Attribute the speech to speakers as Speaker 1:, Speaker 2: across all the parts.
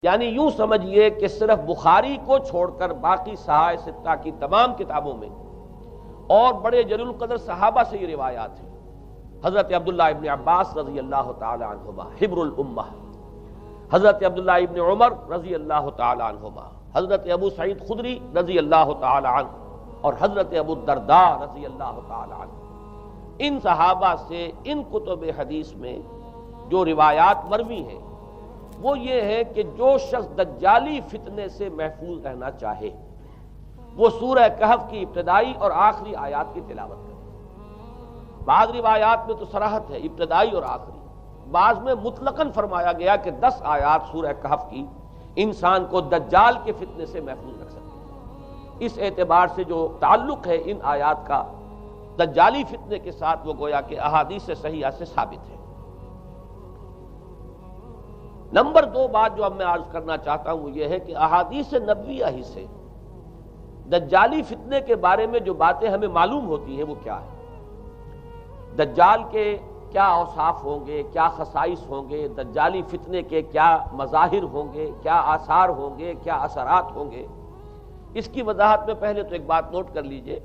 Speaker 1: یعنی یوں سمجھیے کہ صرف بخاری کو چھوڑ کر باقی صحاح ستہ کی تمام کتابوں میں اور بڑے جلیل القدر صحابہ سے یہ روایات ہیں۔ حضرت عبداللہ ابن عباس رضی اللہ تعالی عنہما حبر الامہ، حضرت عبداللہ ابن عمر رضی اللہ تعالی عنہما، حضرت ابو سعید خدری رضی اللہ تعالی عنہ اور حضرت ابو الدرداء رضی اللہ تعالی عنہ، ان صحابہ سے ان کتب حدیث میں جو روایات مروی ہیں وہ یہ ہے کہ جو شخص دجالی فتنے سے محفوظ رہنا چاہے وہ سورہ کہف کی ابتدائی اور آخری آیات کی تلاوت کرے۔ بعض روایات میں تو صراحت ہے ابتدائی اور آخری، بعض میں مطلقاً فرمایا گیا کہ 10 آیات سورہ کہف کی انسان کو دجال کے فتنے سے محفوظ رکھ سکتے ہیں۔ اس اعتبار سے جو تعلق ہے ان آیات کا دجالی فتنے کے ساتھ وہ گویا کہ احادیث صحیحہ سے ثابت ہے۔ نمبر 2 بات جو اب میں عرض کرنا چاہتا ہوں وہ یہ ہے کہ احادیث نبویہ ہی سے دجالی فتنے کے بارے میں جو باتیں ہمیں معلوم ہوتی ہیں وہ کیا ہے، دجال کے کیا اوصاف ہوں گے، کیا خصائص ہوں گے، دجالی فتنے کے کیا مظاہر ہوں گے، کیا آثار ہوں گے، کیا اثرات ہوں گے۔ اس کی وضاحت میں پہلے تو ایک بات نوٹ کر لیجئے،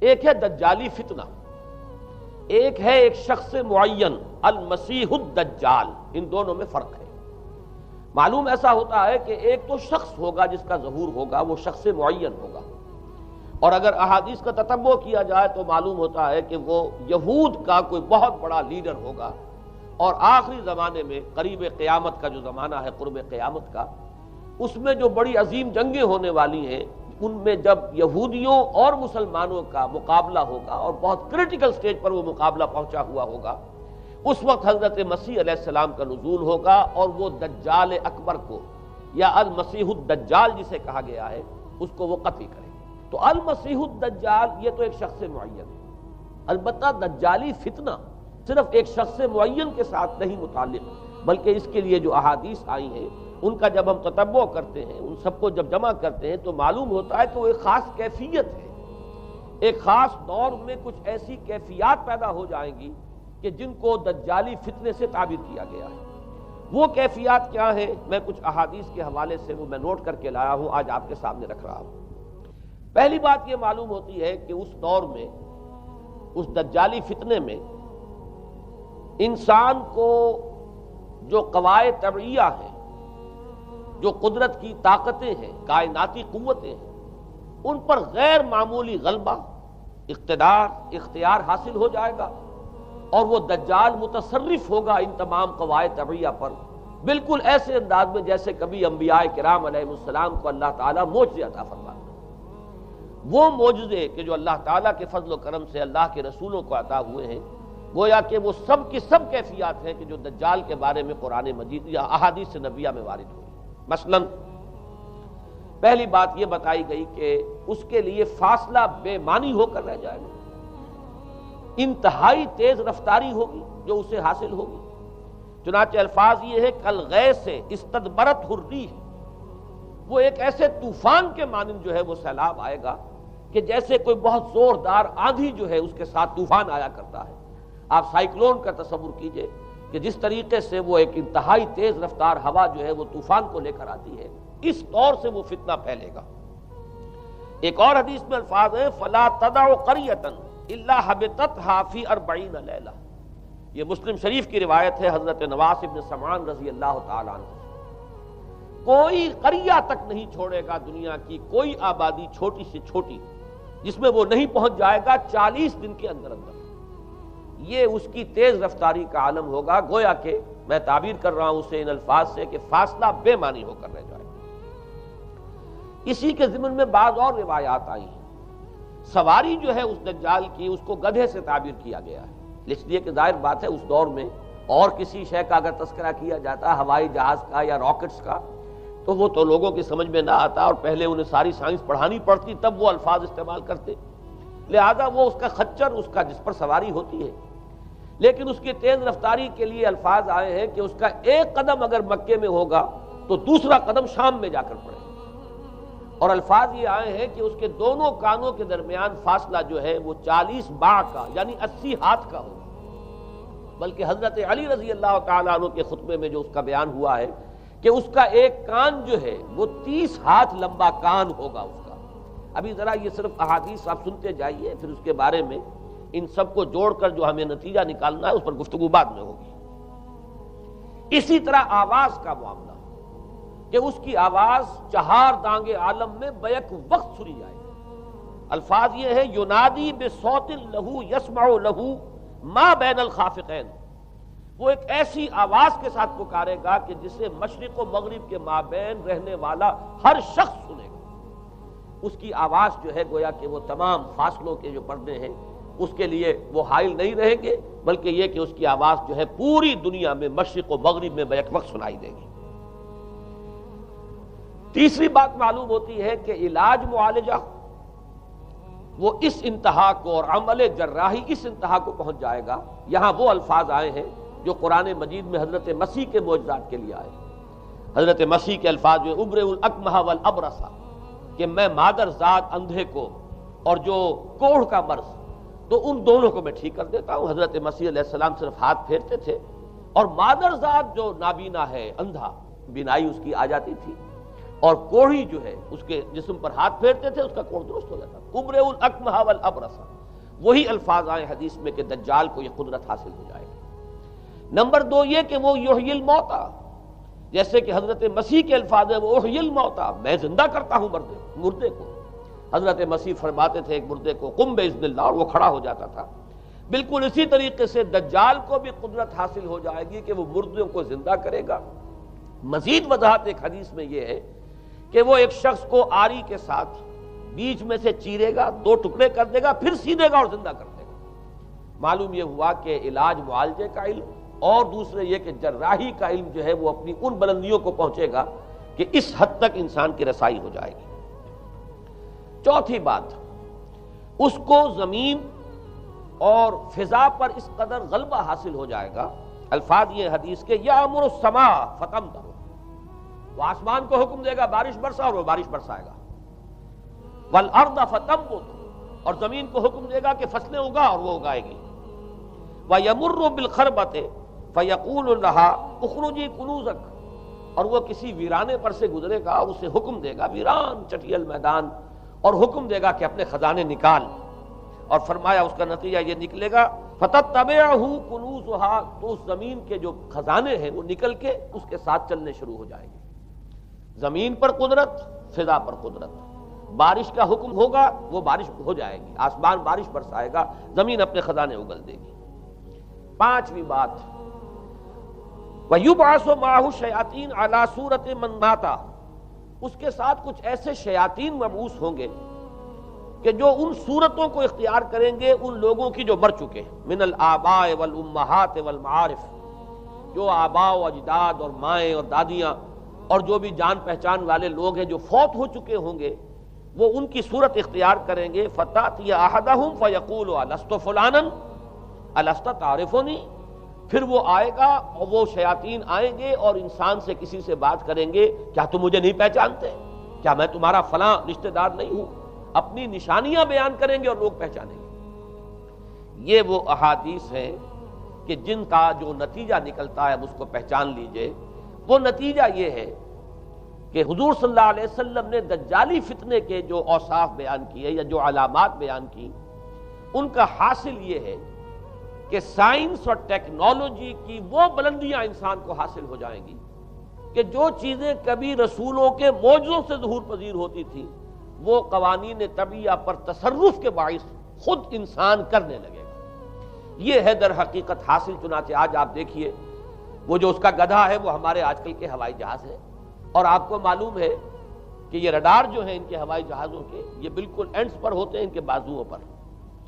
Speaker 1: ایک ہے دجالی فتنہ، ایک ہے ایک شخص معین المسیح الدجال، ان دونوں میں فرق ہے۔ معلوم ایسا ہوتا ہے کہ ایک تو شخص ہوگا جس کا ظہور ہوگا، وہ شخص معین ہوگا، اور اگر احادیث کا تتبع کیا جائے تو معلوم ہوتا ہے کہ وہ یہود کا کوئی بہت بڑا لیڈر ہوگا، اور آخری زمانے میں قریب قیامت کا جو زمانہ ہے، قرب قیامت کا، اس میں جو بڑی عظیم جنگیں ہونے والی ہیں ان میں جب یہودیوں اور مسلمانوں کا مقابلہ ہوگا اور بہت کریٹیکل سٹیج پر وہ مقابلہ پہنچا ہوا ہوگا، اس وقت حضرت مسیح علیہ السلام کا نزول ہوگا اور وہ دجال اکبر کو یا المسیح الدجال جسے کہا گیا ہے اس کو وہ قتل کرے۔ تو المسیح الدجال یہ تو ایک شخص معین ہے، البتہ دجالی فتنہ صرف ایک شخص معین کے ساتھ نہیں متعلق، بلکہ اس کے لیے جو احادیث آئی ہیں ان کا جب ہم تتبع کرتے ہیں، ان سب کو جب جمع کرتے ہیں تو معلوم ہوتا ہے کہ وہ ایک خاص کیفیت ہے، ایک خاص دور میں کچھ ایسی کیفیات پیدا ہو جائیں گی کہ جن کو دجالی فتنے سے تعبیر کیا گیا ہے۔ وہ کیفیات کیا ہیں، میں کچھ احادیث کے حوالے سے وہ میں نوٹ کر کے لایا ہوں، آج آپ کے سامنے رکھ رہا ہوں۔ پہلی بات یہ معلوم ہوتی ہے کہ اس دور میں، اس دجالی فتنے میں، انسان کو جو قواعد طبعیہ ہیں، جو قدرت کی طاقتیں ہیں، کائناتی قوتیں ہیں، ان پر غیر معمولی غلبہ، اقتدار، اختیار حاصل ہو جائے گا، اور وہ دجال متصرف ہوگا ان تمام قواعد طبعیہ پر، بالکل ایسے انداز میں جیسے کبھی انبیاء کرام علیہ السلام کو اللہ تعالیٰ معجزے عطا فرماتا ہے۔ وہ معجزے کہ جو اللہ تعالیٰ کے فضل و کرم سے اللہ کے رسولوں کو عطا ہوئے ہیں، گویا کہ وہ سب کی سب کیفیات ہیں کہ جو دجال کے بارے میں قرآن مجید یا احادیث نبویہ میں وارد ہوئی۔ مثلا پہلی بات یہ بتائی گئی کہ اس کے لیے فاصلہ بے معنی ہو کر رہ جائے گا، انتہائی تیز رفتاری ہوگی جو اسے حاصل ہوگی۔ چنانچہ الفاظ یہ ہے کالغیث استدبرت الريح، وہ ایک ایسے طوفان کے مانند جو ہے وہ سیلاب آئے گا کہ جیسے کوئی بہت زوردار آندھی جو ہے اس کے ساتھ طوفان آیا کرتا ہے۔ آپ سائیکلون کا تصور کیجئے کہ جس طریقے سے وہ ایک انتہائی تیز رفتار ہوا جو ہے وہ طوفان کو لے کر آتی ہے، اس طور سے وہ فتنہ پھیلے گا۔ ایک اور حدیث میں الفاظ ہے فلا تدع قریۃ الا حبطتها فی 40 لیلہ، یہ مسلم شریف کی روایت ہے حضرت نواس ابن سمعان رضی اللہ تعالی عنہ۔ کوئی قریہ تک نہیں چھوڑے گا دنیا کی کوئی آبادی چھوٹی سے چھوٹی جس میں وہ نہیں پہنچ جائے گا 40 دن کے اندر اندر۔ یہ اس کی تیز رفتاری کا عالم ہوگا، گویا کہ میں تعبیر کر رہا ہوں اسے ان الفاظ سے کہ فاصلہ بے معنی ہو کر رہ جائے گا۔ اسی کے ضمن میں بعض اور روایات آئی ہیں۔ سواری جو ہے اس دجال کی اس کو گدھے سے تعبیر کیا گیا ہے، اس لیے کہ ظاہر بات ہے اس دور میں اور کسی شے کا اگر تذکرہ کیا جاتا ہوائی جہاز کا یا راکٹس کا تو وہ تو لوگوں کی سمجھ میں نہ آتا، اور پہلے انہیں ساری سائنس پڑھانی پڑتی تب وہ الفاظ استعمال کرتے، لہذا وہ اس کا خچر، اس کا جس پر سواری ہوتی ہے۔ لیکن اس کی تیز رفتاری کے لیے الفاظ آئے ہیں کہ اس کا ایک قدم اگر مکے میں ہوگا تو دوسرا قدم شام میں جا کر پڑے، اور الفاظ یہ آئے ہیں کہ اس کے دونوں کانوں کے درمیان فاصلہ جو ہے وہ 40 باع کا یعنی 80 ہاتھ کا ہوگا۔ بلکہ حضرت علی رضی اللہ تعالیٰ عنہ کے خطبے میں جو اس کا بیان ہوا ہے کہ اس کا ایک کان جو ہے وہ 30 ہاتھ لمبا کان ہوگا اس کا. ابھی ذرا یہ صرف احادیث آپ سنتے جائیے، پھر اس کے بارے میں ان سب کو جوڑ کر جو ہمیں نتیجہ نکالنا ہے اس پر گفتگو بعد میں ہوگی. اسی طرح آواز کا معاملہ کہ اس کی آواز 4 دانگ عالم میں بیک وقت سنی جائے گی. الفاظ یہ ہے ینادی بصوت لہو یسمع لہو ما بین الخافقین، وہ ایک ایسی آواز کے ساتھ پکارے گا کہ جسے مشرق و مغرب کے مابین رہنے والا ہر شخص سنے گا. اس کی آواز جو ہے گویا کہ وہ تمام فاصلوں کے جو پردے ہیں اس کے لیے وہ حائل نہیں رہیں گے، بلکہ یہ کہ اس کی آواز جو ہے پوری دنیا میں مشرق و مغرب میں بیک وقت سنائی دے گی. تیسری بات معلوم ہوتی ہے کہ علاج معالجہ وہ اس انتہا کو اور عمل جراحی اس انتہا کو پہنچ جائے گا. یہاں وہ الفاظ آئے ہیں جو قرآن مجید میں حضرت مسیح کے معجزات کے لیے آئے. حضرت مسیح کے الفاظ جو ابرئ الاکمہ والابرص، کہ میں مادر ذات اندھے کو اور جو کوڑھ کا مرض تو ان دونوں کو میں ٹھیک کر دیتا ہوں. حضرت مسیح علیہ السلام صرف ہاتھ پھیرتے تھے اور مادر ذات جو نابینا ہے، اندھا، بینائی اس کی آ جاتی تھی، اور کوڑھی جو ہے اس کے جسم پر ہاتھ پھیرتے تھے، اس کا کوڑھ درست ہو جاتا. ابرئ الاکمہ والابرص، وہی الفاظ آئے حدیث میں کہ دجال کو یہ قدرت حاصل ہو جائے گی. نمبر 2 یہ کہ وہ یحیی الموتى، جیسے کہ حضرت مسیح کے الفاظ ہیں وہ احیی الموتى، میں زندہ کرتا ہوں مردے کو. حضرت مسیح فرماتے تھے ایک مردے کو قم باذن اللہ، اور وہ کھڑا ہو جاتا تھا. بالکل اسی طریقے سے دجال کو بھی قدرت حاصل ہو جائے گی کہ وہ مردوں کو زندہ کرے گا. مزید وضاحت ایک حدیث میں یہ ہے کہ وہ ایک شخص کو آری کے ساتھ بیچ میں سے چیرے گا، 2 ٹکڑے کر دے گا، پھر سیدھے گا اور زندہ کر دے گا. معلوم یہ ہوا کہ علاج معالجے کا علم اور دوسرے یہ کہ جراحی کا علم جو ہے وہ اپنی ان بلندیوں کو پہنچے گا کہ اس حد تک انسان کی رسائی ہو جائے گی. چوتھی بات، اس کو زمین اور فضا پر اس قدر غلبہ حاصل ہو جائے گا. الفاظ یہ حدیث کے یامر السماء فتمطر، وہ آسمان کو حکم دے گا بارش برسا اور وہ بارش برسائے گا. والارض فتنبت، اور زمین کو حکم دے گا کہ فصلیں اگا اور وہ اگائے گی. وَيَمُرُّ بِالْخَرْبَةِ فَيَقُولُ لَهَا اُخْرُجِي كُنُوزَكَ، اور وہ کسی ویرانے پر سے گزرے گا اور اسے حکم دے گا، ویران چٹیل میدان، اور حکم دے گا کہ اپنے خزانے نکال. اور فرمایا اس کا نتیجہ یہ نکلے گا فَتَتَّبِعُهُ كُنُوزُهَا، تو اس زمین کے جو خزانے ہیں وہ نکل کے اس کے ساتھ چلنے شروع ہو جائیں گے. زمین پر قدرت، فضا پر قدرت. بارش کا حکم ہوگا وہ بارش ہو جائے گی، آسمان بارش برسائے گا، زمین اپنے خزانے اگل دے گی. پانچویں بات، وَيُبْعَثُ مَعَهُ الشَّيَاطِينُ عَلَى صُورَةِ مَن مَاتَ، اس کے ساتھ کچھ ایسے شیاطین مبعوث ہوں گے کہ جو ان صورتوں کو اختیار کریں گے ان لوگوں کی جو مر چکے ہیں. من الآباء والأمہات والمعارف، جو آباء و اجداد اور مائیں اور دادیاں اور جو بھی جان پہچان والے لوگ ہیں جو فوت ہو چکے ہوں گے، وہ ان کی صورت اختیار کریں گے. فَتَأْتِيَ أَحَدَهُمْ فَيَقُولُ أَلَسْتُ فُلَانًا أَلَسْتَ تَعْرِفُنِي، پھر وہ آئے گا اور وہ شیاطین آئیں گے اور انسان سے کسی سے بات کریں گے، کیا تم مجھے نہیں پہچانتے؟ کیا میں تمہارا فلاں رشتہ دار نہیں ہوں؟ اپنی نشانیاں بیان کریں گے اور لوگ پہچانیں گے. یہ وہ احادیث ہیں کہ جن کا جو نتیجہ نکلتا ہے اب اس کو پہچان لیجئے. وہ نتیجہ یہ ہے کہ حضور صلی اللہ علیہ وسلم نے دجالی فتنے کے جو اوصاف بیان کیے یا جو علامات بیان کی، ان کا حاصل یہ ہے کہ سائنس اور ٹیکنالوجی کی وہ بلندیاں انسان کو حاصل ہو جائیں گی کہ جو چیزیں کبھی رسولوں کے معجزوں سے ظہور پذیر ہوتی تھی وہ قوانین طبیعہ پر تصرف کے باعث خود انسان کرنے لگے گا. یہ ہے در حقیقت حاصل. چنانچہ آج آپ دیکھیے وہ جو اس کا گدھا ہے وہ ہمارے آج کل کے ہوائی جہاز ہے، اور آپ کو معلوم ہے کہ یہ رڈار جو ہیں ان کے ہوائی جہازوں کے، یہ بالکل اینڈز پر ہوتے ہیں ان کے بازوؤں پر،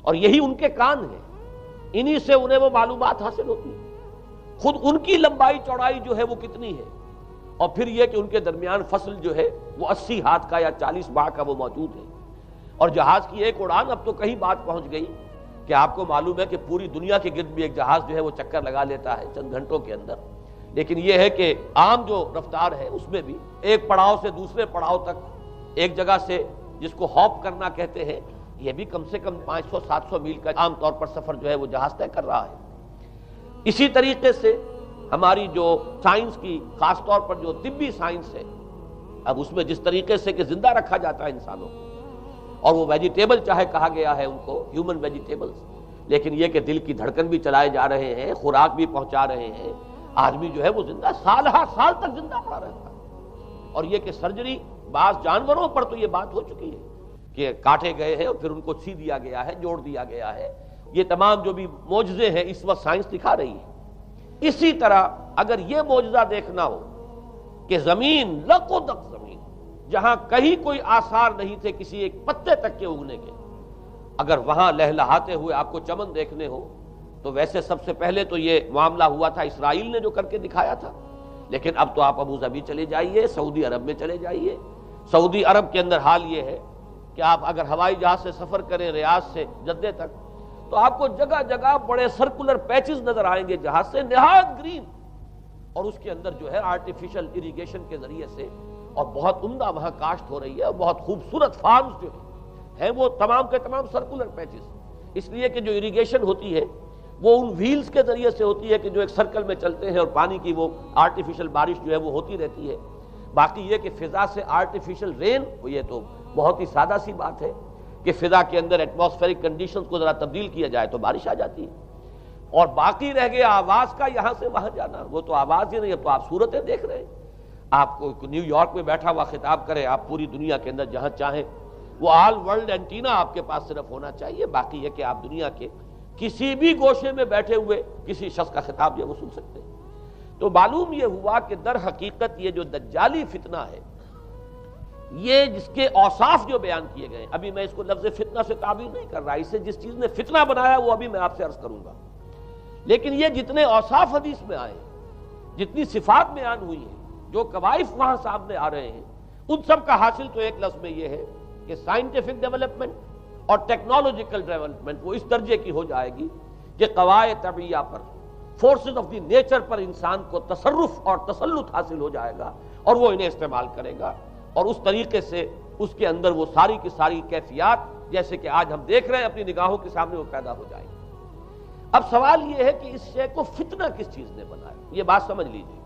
Speaker 1: اور یہی ان کے کان ہیں، انہی سے انہیں وہ معلومات حاصل ہوتی ہیں. خود ان کی لمبائی چوڑائی جو ہے وہ کتنی ہے، اور پھر یہ کہ ان کے درمیان فصل جو ہے وہ 80 ہاتھ کا یا 40 باہ کا وہ موجود ہے. اور جہاز کی ایک اڑان اب تو کہیں بات پہنچ گئی کہ آپ کو معلوم ہے کہ پوری دنیا کے گرد بھی ایک جہاز جو ہے وہ چکر لگا لیتا ہے چند گھنٹوں کے اندر. لیکن یہ ہے کہ عام جو رفتار ہے اس میں بھی ایک پڑاؤ سے دوسرے پڑاؤ تک، ایک جگہ سے جس کو ہاپ کرنا کہتے ہیں، یہ بھی کم سے کم 500-700 میل کا عام طور پر سفر جو ہے وہ جہاز طے کر رہا ہے. اسی طریقے سے ہماری جو سائنس کی خاص طور پر جو طبی سائنس ہے، اب اس میں جس طریقے سے کہ زندہ رکھا جاتا ہے انسانوں کو، اور وہ ویجیٹیبل چاہے کہا گیا ہے ان کو ہیومن ویجیٹیبلز، لیکن یہ کہ دل کی دھڑکن بھی چلائے جا رہے ہیں، خوراک بھی پہنچا رہے ہیں، آدمی جو ہے وہ زندہ سال ہر سال تک زندہ پڑا رہتا ہے۔ اور یہ کہ سرجری بعض جانوروں پر تو یہ بات ہو چکی ہے کہ کاٹے گئے ہیں اور پھر ان کو سی دیا گیا ہے، جوڑ دیا گیا ہے۔ یہ تمام جو بھی معجزے ہیں اس وقت سائنس دکھا رہی ہے۔ اسی طرح اگر یہ معجزہ دیکھنا ہو کہ زمین لقدق زمین جہاں کہیں کوئی آثار نہیں تھے کسی ایک پتے تک کے اگنے کے، اگر وہاں لہلہاتے ہوئے آپ کو چمن دیکھنے ہو تو ویسے سب سے پہلے تو یہ معاملہ ہوا تھا اسرائیل نے جو کر کے دکھایا تھا، لیکن اب تو آپ ابوظہبی چلے جائیے، سعودی عرب میں چلے جائیے۔ سعودی عرب کے اندر حال یہ ہے کہ آپ اگر ہوائی جہاز سے سفر کریں ریاض سے جدہ تک تو آپ کو جگہ جگہ بڑے سرکولر پیچز نظر آئیں گے جہاز سے، نہایت گرین، اور اس کے اندر جو ہے آرٹیفیشل اریگیشن کے ذریعے سے اور بہت عمدہ وہاں کاشت ہو رہی ہے، اور بہت خوبصورت فارمز جو ہیں وہ تمام کے تمام سرکولر پیچز، اس لیے کہ جو اریگیشن ہوتی ہے وہ ان ویلز کے ذریعے سے ہوتی ہے کہ جو ایک سرکل میں چلتے ہیں اور پانی کی وہ آرٹیفیشل بارش جو ہے وہ ہوتی رہتی ہے۔ باقی یہ کہ فضا سے آرٹیفیشل رین، یہ تو بہت ہی سادہ سی بات ہے کہ فضا کے اندر ایٹماسفیرک کنڈیشنز کو ذرا تبدیل کیا جائے تو بارش آ جاتی ہے۔ اور باقی رہ گیا آواز کا یہاں سے وہاں جانا، وہ تو آواز ہی نہیں، اب تو آپ صورتیں دیکھ رہے ہیں۔ آپ کو نیو یارک میں بیٹھا ہوا خطاب کرے، آپ پوری دنیا کے اندر جہاں چاہیں وہ آل ورلڈ اینٹینا آپ کے پاس صرف ہونا چاہیے، باقی یہ کہ آپ دنیا کے کسی بھی گوشے میں بیٹھے ہوئے کسی شخص کا خطاب یہ وہ سن سکتے ہیں۔ تو معلوم یہ ہوا کہ در حقیقت یہ جو دجالی فتنہ ہے، یہ جس کے اوصاف جو بیان کیے گئے، ابھی میں اس کو لفظ فتنہ سے تعبیر نہیں کر رہا، اسے جس چیز نے فتنہ بنایا وہ ابھی میں آپ سے عرض کروں گا، لیکن یہ جتنے اوصاف حدیث میں آئے، جتنی صفات بیان ہوئی ہیں، جو کوائف وہاں سامنے آ رہے ہیں، ان سب کا حاصل تو ایک لفظ میں یہ ہے کہ سائنٹیفک ڈیولپمنٹ اور ٹیکنالوجیکل ڈیولپمنٹ وہ اس درجے کی ہو جائے گی کہ قواعد طبیعیہ پر، فورسز آف دی نیچر پر انسان کو تصرف اور تسلط حاصل ہو جائے گا، اور وہ انہیں استعمال کرے گا، اور اس طریقے سے اس کے اندر وہ ساری کی ساری کیفیات جیسے کہ آج ہم دیکھ رہے ہیں اپنی نگاہوں کے سامنے وہ پیدا ہو جائیں گی۔ اب سوال یہ ہے کہ اس شے کو فتنہ کس چیز نے بنایا، یہ بات سمجھ لیجیے۔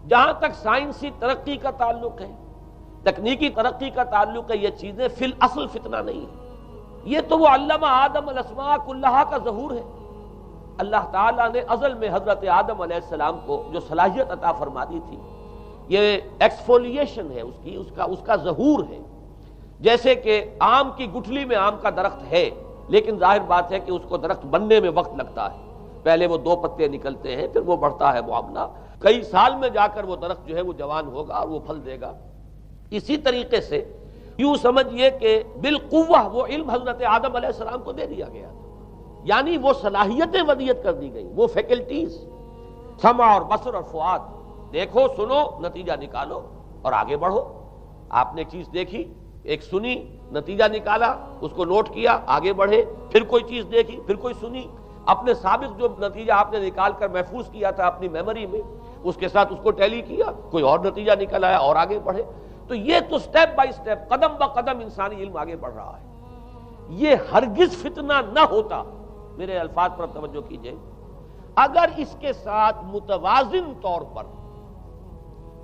Speaker 1: جہاں تک سائنسی ترقی کا تعلق ہے، تکنیکی ترقی کا تعلق ہے، یہ چیزیں فی الاصل فتنہ نہیں ہے، یہ تو وہ علمہ آدم الاسماء کلہا کا ظہور ہے۔ اللہ تعالیٰ نے ازل میں حضرت آدم علیہ السلام کو جو صلاحیت عطا فرما دی تھی، یہ ایکسفولیشن ہے اس کا ظہور ہے۔ جیسے کہ آم کی گٹھلی میں آم کا درخت ہے، لیکن ظاہر بات ہے کہ اس کو درخت بننے میں وقت لگتا ہے، پہلے وہ 2 پتے نکلتے ہیں، پھر وہ بڑھتا ہے معاملہ، کئی سال میں جا کر وہ درخت جو ہے وہ جوان ہوگا اور وہ پھل دے گا۔ اسی طریقے سے یوں سمجھیے کہ بالقوہ وہ علم حضرت آدم علیہ السلام کو دے دیا گیا، یعنی وہ صلاحیتیں ودیت کر دی گئی، وہ فیکلٹیز، سمع اور بصر اور فؤاد، دیکھو سنو نتیجہ نکالو اور آگے بڑھو۔ آپ نے چیز دیکھی، ایک سنی، نتیجہ نکالا، اس کو نوٹ کیا، آگے بڑھے، پھر کوئی چیز دیکھی، پھر کوئی سنی، اپنے سابق جو نتیجہ آپ نے نکال کر محفوظ کیا تھا اپنی میموری میں، اس کے ساتھ اس کو ٹیلی کیا، کوئی اور نتیجہ نکل آیا اور آگے بڑھے۔ تو یہ تو سٹیپ بائی سٹیپ، قدم با قدم انسانی علم آگے بڑھ رہا ہے۔ یہ ہرگز فتنہ نہ ہوتا، میرے الفاظ پر توجہ کیجئے، اگر اس کے ساتھ متوازن طور پر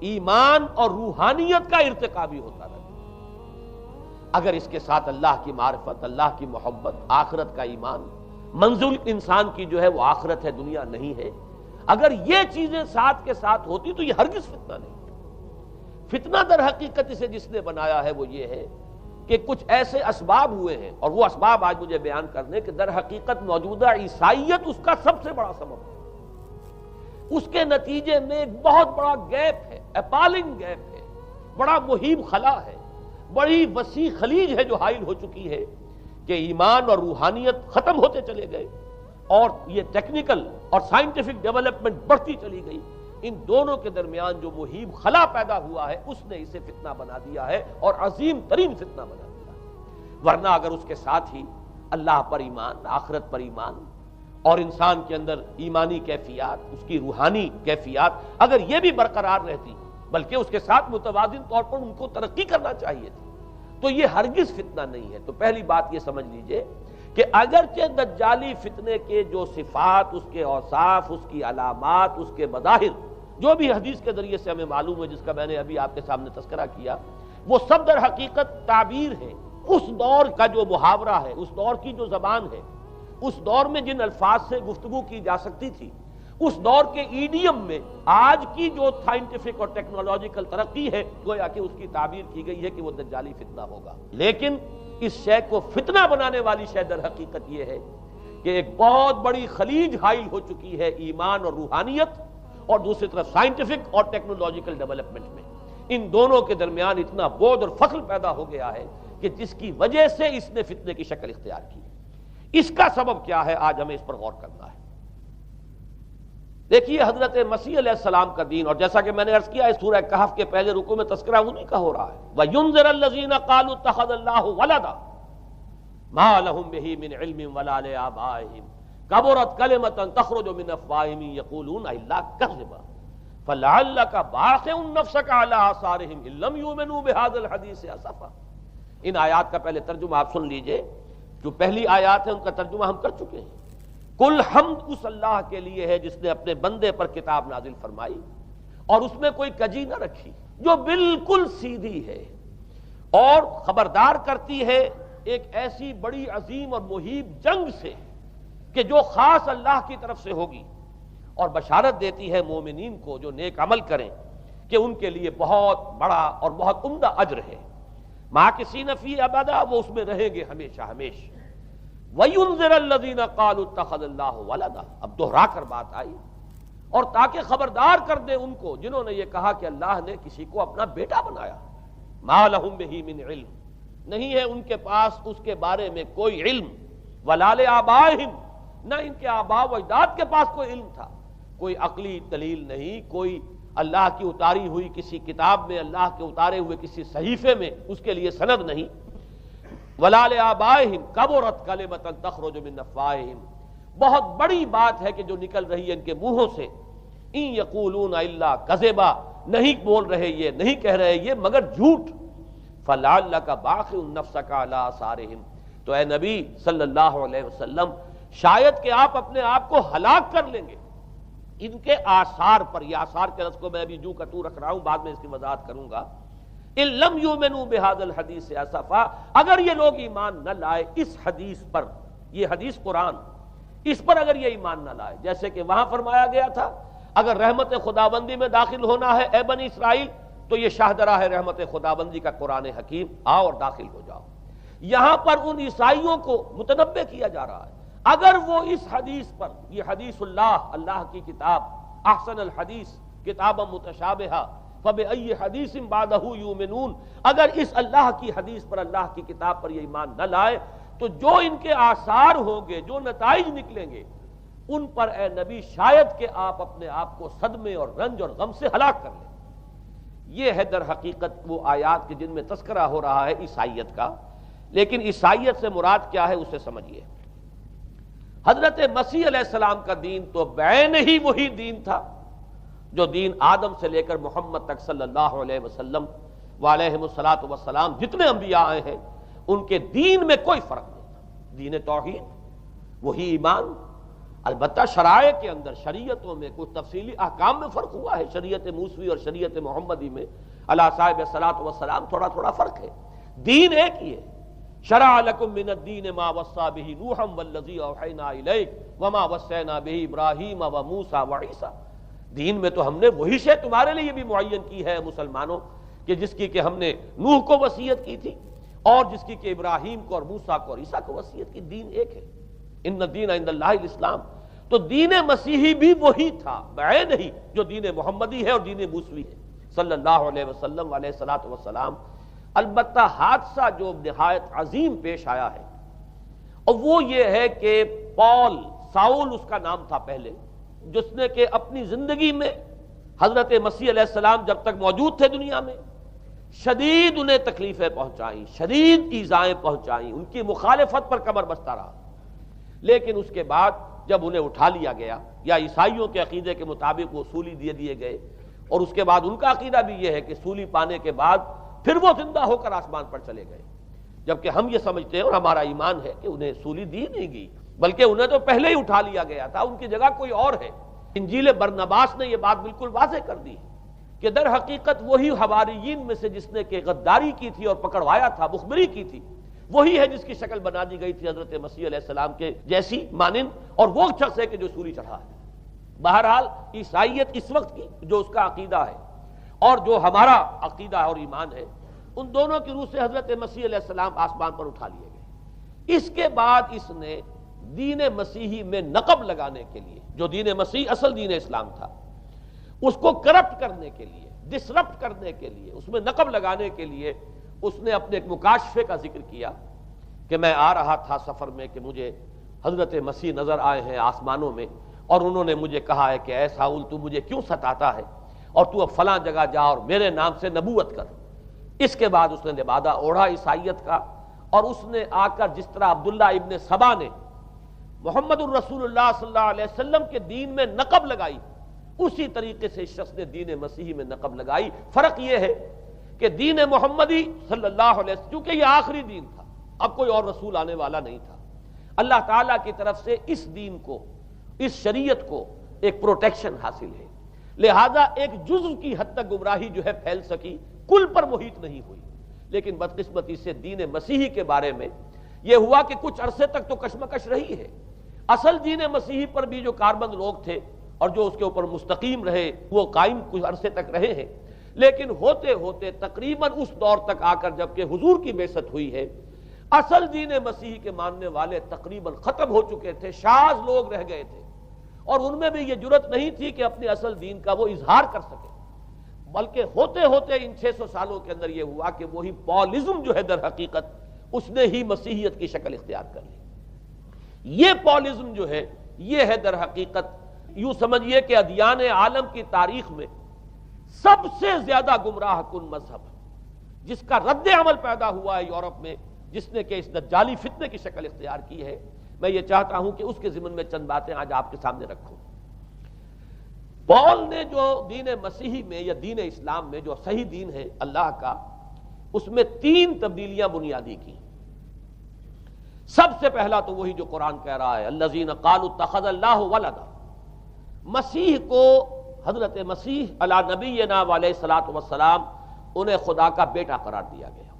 Speaker 1: ایمان اور روحانیت کا ارتقا بھی ہوتا رہے، اگر اس کے ساتھ اللہ کی معرفت، اللہ کی محبت، آخرت کا ایمان، منزل انسان کی جو ہے وہ آخرت ہے، دنیا نہیں ہے، اگر یہ چیزیں ساتھ کے ساتھ ہوتی تو یہ ہرگز فتنہ نہیں۔ فتنہ در حقیقت اسے جس نے بنایا ہے وہ یہ ہے کہ کچھ ایسے اسباب ہوئے ہیں، اور وہ اسباب آج مجھے بیان کرنے کہ در حقیقت موجودہ عیسائیت اس کا سب سے بڑا سبب ہے۔ اس کے نتیجے میں ایک بہت بڑا گیپ ہے، اپالنگ گیپ ہے، بڑا مہیب خلا ہے، بڑی وسیع خلیج ہے جو حائل ہو چکی ہے کہ ایمان اور روحانیت ختم ہوتے چلے گئے، اور یہ ٹیکنیکل اور سائنٹیفک ڈیولپمنٹ بڑھتی چلی گئی۔ ان دونوں کے درمیان جو مہیب خلا پیدا ہوا ہے اس نے اسے فتنہ بنا دیا ہے، اور عظیم ترین فتنہ بنا دیا ہے۔ ورنہ اگر اس کے ساتھ ہی اللہ پر ایمان، آخرت پر ایمان، اور انسان کے اندر ایمانی کیفیات، اس کی روحانی کیفیات اگر یہ بھی برقرار رہتی، بلکہ اس کے ساتھ متوازن طور پر ان کو ترقی کرنا چاہیے تھی، تو یہ ہرگز فتنہ نہیں ہے۔ تو پہلی بات یہ سمجھ لیجئے کہ اگرچہ دجالی فتنے کے جو صفات، اس کے اوصاف، اس کی علامات، اس کے مظاہر جو بھی حدیث کے ذریعے سے ہمیں معلوم ہے، جس کا میں نے ابھی آپ کے سامنے تذکرہ کیا، وہ سب در حقیقت تعبیر ہے اس دور کا جو محاورہ ہے، اس دور کی جو زبان ہے، اس دور میں جن الفاظ سے گفتگو کی جا سکتی تھی، اس دور کے ایڈیم میں آج کی جو سائنٹیفک اور ٹیکنالوجیکل ترقی ہے، گویا کہ اس کی تعبیر کی گئی ہے کہ وہ دجالی فتنہ ہوگا۔ لیکن اس شے کو فتنہ بنانے والی شے در حقیقت یہ ہے کہ ایک بہت بڑی خلیج حائل ہو چکی ہے ایمان اور روحانیت، اور دوسری طرف سائنٹیفک اور ٹیکنالوجیکل ڈیولپمنٹ میں ان دونوں کے درمیان اتنا بعد اور فصل پیدا ہو گیا ہے کہ جس کی وجہ سے اس نے فتنے کی شکل اختیار کی۔ اس کا سبب کیا ہے، آج ہمیں اس پر غور کرنا ہے۔ دیکھیے حضرت مسیح علیہ السلام کا دین، اور جیسا کہ میں نے عرض کیا ہے سورہ کہف کے پہلے رکوع میں تذکرہ انہی کا ہو رہا ہے، وَيُنذِرَ الَّذِينَ قَالُوا اتَّخَذَ اللَّهُ وَلَدًا مَا لَهُم بِهِ مِنْ عِلْمٍ وَلَا لِآبَائِهِمْ كَبُرَتْ كَلِمَةً تَخْرُجُ مِنْ أَفْوَاهِهِمْ يَقُولُونَ إِلَّا كَذِبًا فَلَعَلَّكَ بَاخِعٌ نَفْسَكَ عَلَىٰ آثَارِهِمْ إِن لَّمْ يُؤْمِنُوا بِهَٰذَا الْحَدِيثِ أَسَفًا۔ ان آیات کا پہلے ترجمہ آپ سن لیجئے، جو پہلی آیات ہے ان کا ترجمہ ہم کر چکے ہیں۔ کل حمد اس اللہ کے لیے ہے جس نے اپنے بندے پر کتاب نازل فرمائی اور اس میں کوئی کجی نہ رکھی، جو بالکل سیدھی ہے اور خبردار کرتی ہے ایک ایسی بڑی عظیم اور مہیب جنگ سے کہ جو خاص اللہ کی طرف سے ہوگی، اور بشارت دیتی ہے مومنین کو جو نیک عمل کریں کہ ان کے لیے بہت بڑا اور بہت عمدہ اجر ہے۔ ماکثین فیہ ابدا، وہ اس میں رہیں گے ہمیشہ ہمیشہ۔ وَيُنذِرَ الَّذِينَ قَالُوا اتَّخَذَ اللَّهُ وَلَدًا، اب دوہرا کر بات آئی، اور تاکہ خبردار کر دے ان کو جنہوں نے یہ کہا کہ اللہ نے کسی کو اپنا بیٹا بنایا۔ مَا لَهُم بِهِ مِنْ عِلْمٍ، نہیں ہے ان کے پاس اس کے بارے میں کوئی علم، وَلَا لِآبَائِهِمْ، نہ ان کے آباء و اجداد کے پاس کوئی علم تھا، کوئی عقلی دلیل نہیں، کوئی اللہ کی اتاری ہوئی کسی کتاب میں، اللہ کے اتارے ہوئے کسی صحیفے میں اس کے لیے سند نہیں۔ وَلَا لِآبَائِهِمْ كَبُرَتْ كَلِمَةً تَخْرُجُ مِنْ أَفْوَاهِهِمْ، بہت بڑی بات ہے کہ جو نکل رہی ہے ان کے منہوں سے، إِن يَقُولُونَ إِلَّا كَذِبًا، نہیں بول رہے یہ، نہیں کہہ رہے یہ مگر جھوٹ۔ فَلَعَلَّكَ بَاخِعٌ نَفْسَكَ عَلَىٰ آثَارِهِمْ، تو اے نبی صلی اللہ علیہ وسلم شاید کہ آپ اپنے آپ کو ہلاک کر لیں گے ان کے آثار پر۔ یہ آثار کے لفظ کو میں ابھی جو کا تو رکھ رہا ہوں، بعد میں اس کی وضاحت کروں گا۔ ان لم یؤمنوا بهذا الحدیث اسفا، اگر یہ لوگ ایمان نہ لائے اس حدیث پر، یہ حدیث قرآن، اس پر اگر یہ ایمان نہ لائے، جیسے کہ وہاں فرمایا گیا تھا اگر رحمت خداوندی میں داخل ہونا ہے اے بنی اسرائیل تو یہ شاہدرہ ہے رحمت خداوندی کا قرآن حکیم، آؤ اور داخل ہو جاؤ۔ یہاں پر ان عیسائیوں کو متنبہ کیا جا رہا ہے اگر وہ اس حدیث پر، یہ حدیث اللہ، اللہ کی کتاب، احسن الحدیث کتابا متشابہہ فَبِأَيِّ حَدِيثٍ بَعْدَهُ يُؤْمِنُونَ، اگر اس اللہ کی حدیث پر، اللہ کی کتاب پر یہ ایمان نہ لائے تو جو ان کے آثار ہوں گے، جو نتائج نکلیں گے، ان پر اے نبی شاید کہ آپ اپنے آپ کو صدمے اور رنج اور غم سے ہلاک کر لیں۔ یہ ہے در حقیقت وہ آیات کے جن میں تذکرہ ہو رہا ہے عیسائیت کا، لیکن عیسائیت سے مراد کیا ہے اسے سمجھیے۔ حضرت مسیح علیہ السلام کا دین تو بعین ہی وہی دین تھا جو دین آدم سے لے کر محمد تک صلی اللہ علیہ وسلم وعلیہم الصلاۃ والسلام جتنے انبیاء آئے ہیں ان کے دین میں کوئی فرق نہیں تھا۔ دین توحید، وہی ایمان، البتہ شرائع کے اندر، شریعتوں میں کچھ تفصیلی احکام میں فرق ہوا ہے، شریعت موسوی اور شریعت محمدی میں علی صاحب الصلاۃ والسلام تھوڑا تھوڑا فرق ہے، دین ایک ہی ہے۔ شرع لکم من الدین ما وصی بہ نوحا والذی اوحینا الیک وما وصینا بہ ابراہیم وموسیٰ وعیسیٰ، دین میں تو ہم نے وہی شے تمہارے لیے بھی معین کی ہے مسلمانوں، کہ جس کی کہ ہم نے نوح کو وصیت کی تھی اور جس کی کہ ابراہیم کو اور موسیٰ کو اور عیسیٰ کو وصیت کی، دین ایک ہے۔ ان الدین عند اللہ الاسلام، تو دین مسیحی بھی وہی تھا بعین ہی جو دین محمدی ہے اور دین موسوی ہے صلی اللہ علیہ وسلم علیہ الصلاۃ والسلام۔ البتہ حادثہ جو نہایت عظیم پیش آیا ہے اور وہ یہ ہے کہ پال، ساؤل اس کا نام تھا پہلے، جس نے کہ اپنی زندگی میں حضرت مسیح علیہ السلام جب تک موجود تھے دنیا میں شدید انہیں تکلیفیں پہنچائیں، شدید ایذائیں پہنچائیں، ان کی مخالفت پر کمر بستہ رہا، لیکن اس کے بعد جب انہیں اٹھا لیا گیا، یا عیسائیوں کے عقیدے کے مطابق وہ سولی دیے گئے، اور اس کے بعد ان کا عقیدہ بھی یہ ہے کہ سولی پانے کے بعد پھر وہ زندہ ہو کر آسمان پر چلے گئے، جبکہ ہم یہ سمجھتے ہیں اور ہمارا ایمان ہے کہ انہیں سولی دی نہیں گئی، بلکہ انہیں تو پہلے ہی اٹھا لیا گیا تھا، ان کی جگہ کوئی اور ہے۔ انجیل برنباس نے یہ بات بالکل واضح کر دی کہ در حقیقت وہی حواریین میں سے جس نے کہ غداری کی تھی اور پکڑوایا تھا، مخبری کی تھی، وہی ہے جس کی شکل بنا دی گئی تھی حضرت مسیح علیہ السلام کے جیسی مانند، اور وہ شخص ہے کہ جو سولی چڑھا ہے۔ بہرحال عیسائیت اس وقت کی جو اس کا عقیدہ ہے اور جو ہمارا عقیدہ اور ایمان ہے، ان دونوں کی روح سے حضرت مسیح علیہ السلام آسمان پر اٹھا لیے گئے۔ اس کے بعد اس نے دین مسیحی میں نقب لگانے کے لیے، جو دین مسیح اصل دین اسلام تھا، اس کو کرپٹ کرنے کے لیے، ڈسرپٹ کرنے کے لیے، اس میں نقب لگانے کے لیے اس نے اپنے ایک مکاشفے کا ذکر کیا کہ میں آ رہا تھا سفر میں کہ مجھے حضرت مسیح نظر آئے ہیں آسمانوں میں، اور انہوں نے مجھے کہا ہے کہ اے ساؤل تو مجھے کیوں ستاتا ہے، اور تو اب فلاں جگہ جا اور میرے نام سے نبوت کر۔ اس کے بعد اس نے لبادہ اوڑھا عیسائیت کا، اور اس نے آ کر جس طرح عبداللہ ابن سبا نے محمد الرسول اللہ صلی اللہ علیہ وسلم کے دین میں نقب لگائی، اسی طریقے سے اس شخص نے دین مسیحی میں نقب لگائی۔ فرق یہ ہے کہ دین محمدی صلی اللہ علیہ وسلم، چونکہ یہ آخری دین تھا، اب کوئی اور رسول آنے والا نہیں تھا، اللہ تعالیٰ کی طرف سے اس دین کو، اس شریعت کو ایک پروٹیکشن حاصل ہے، لہذا ایک جزو کی حد تک گمراہی جو ہے پھیل سکی، کل پر محیط نہیں ہوئی۔ لیکن بدقسمتی سے دین مسیحی کے بارے میں یہ ہوا کہ کچھ عرصے تک تو کشمکش رہی ہے۔ اصل دین مسیحی پر بھی جو کاربند لوگ تھے اور جو اس کے اوپر مستقیم رہے، وہ قائم کچھ عرصے تک رہے ہیں، لیکن ہوتے ہوتے تقریباً اس دور تک آ کر جب کہ حضور کی بعثت ہوئی ہے، اصل دین مسیحی کے ماننے والے تقریباً ختم ہو چکے تھے، شاذ لوگ رہ گئے تھے، اور ان میں بھی یہ جرت نہیں تھی کہ اپنے اصل دین کا وہ اظہار کر سکے، بلکہ ہوتے ہوتے ان 600 سالوں کے اندر یہ ہوا کہ وہی پالزم جو ہے در حقیقت اس نے ہی مسیحیت کی شکل اختیار کر لی۔ یہ پالزم جو ہے یہ ہے در حقیقت، یوں سمجھیے کہ ادیان عالم کی تاریخ میں سب سے زیادہ گمراہ کن مذہب، جس کا رد عمل پیدا ہوا ہے یورپ میں، جس نے کہ اس دجالی فتنے کی شکل اختیار کی ہے۔ میں یہ چاہتا ہوں کہ اس کے ضمن میں چند باتیں آج آپ کے سامنے رکھوں۔ پال نے جو دین مسیحی میں یا دین اسلام میں جو صحیح دین ہے اللہ کا، اس میں 3 تبدیلیاں بنیادی کی۔ سب سے پہلا تو وہی جو قرآن کہہ رہا ہے، الذین قالوا اتخذ اللہ ولدا، مسیح کو، حضرت مسیح علی نبینا علیہ الصلوۃ والسلام، انہیں خدا کا بیٹا قرار دیا گیا۔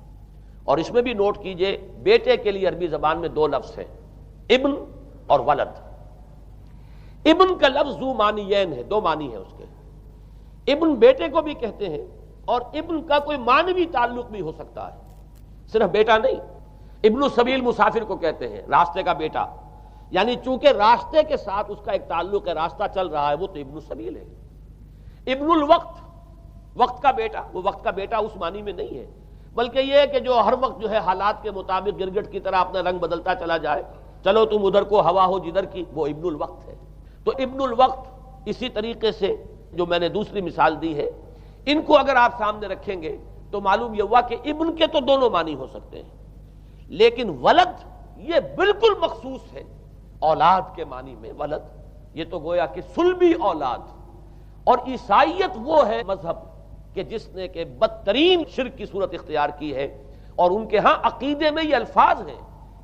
Speaker 1: اور اس میں بھی نوٹ کیجئے، بیٹے کے لیے عربی زبان میں 2 لفظ ہیں، ابن اور ولد۔ ابن کا لفظ ذو معنیین ہے، 2 معنی ہے اس کے۔ ابن بیٹے کو بھی کہتے ہیں، اور ابن کا کوئی معنوی تعلق بھی ہو سکتا ہے، صرف بیٹا نہیں۔ ابن السبیل مسافر کو کہتے ہیں، راستے کا بیٹا، یعنی چونکہ راستے کے ساتھ اس کا ایک تعلق ہے، راستہ چل رہا ہے، وہ تو ابن السبیل ہے۔ ابن الوقت، وقت کا بیٹا، وہ وقت کا بیٹا اس معنی میں نہیں ہے، بلکہ یہ ہے کہ جو ہر وقت جو ہے حالات کے مطابق گرگٹ کی طرح اپنا رنگ بدلتا چلا جائے، چلو تم ادھر کو ہوا ہو جدھر کی، وہ ابن الوقت ہے۔ تو ابن الوقت اسی طریقے سے جو میں نے دوسری مثال دی ہے، ان کو اگر آپ سامنے رکھیں گے تو معلوم یہ ہوا کہ ابن کے تو دونوں معنی ہو سکتے ہیں، لیکن ولد یہ بالکل مخصوص ہے اولاد کے معنی میں۔ ولد یہ تو گویا کہ صلبی اولاد۔ اور عیسائیت وہ ہے مذہب کہ جس نے کہ بدترین شرک کی صورت اختیار کی ہے، اور ان کے ہاں عقیدے میں یہ الفاظ ہیں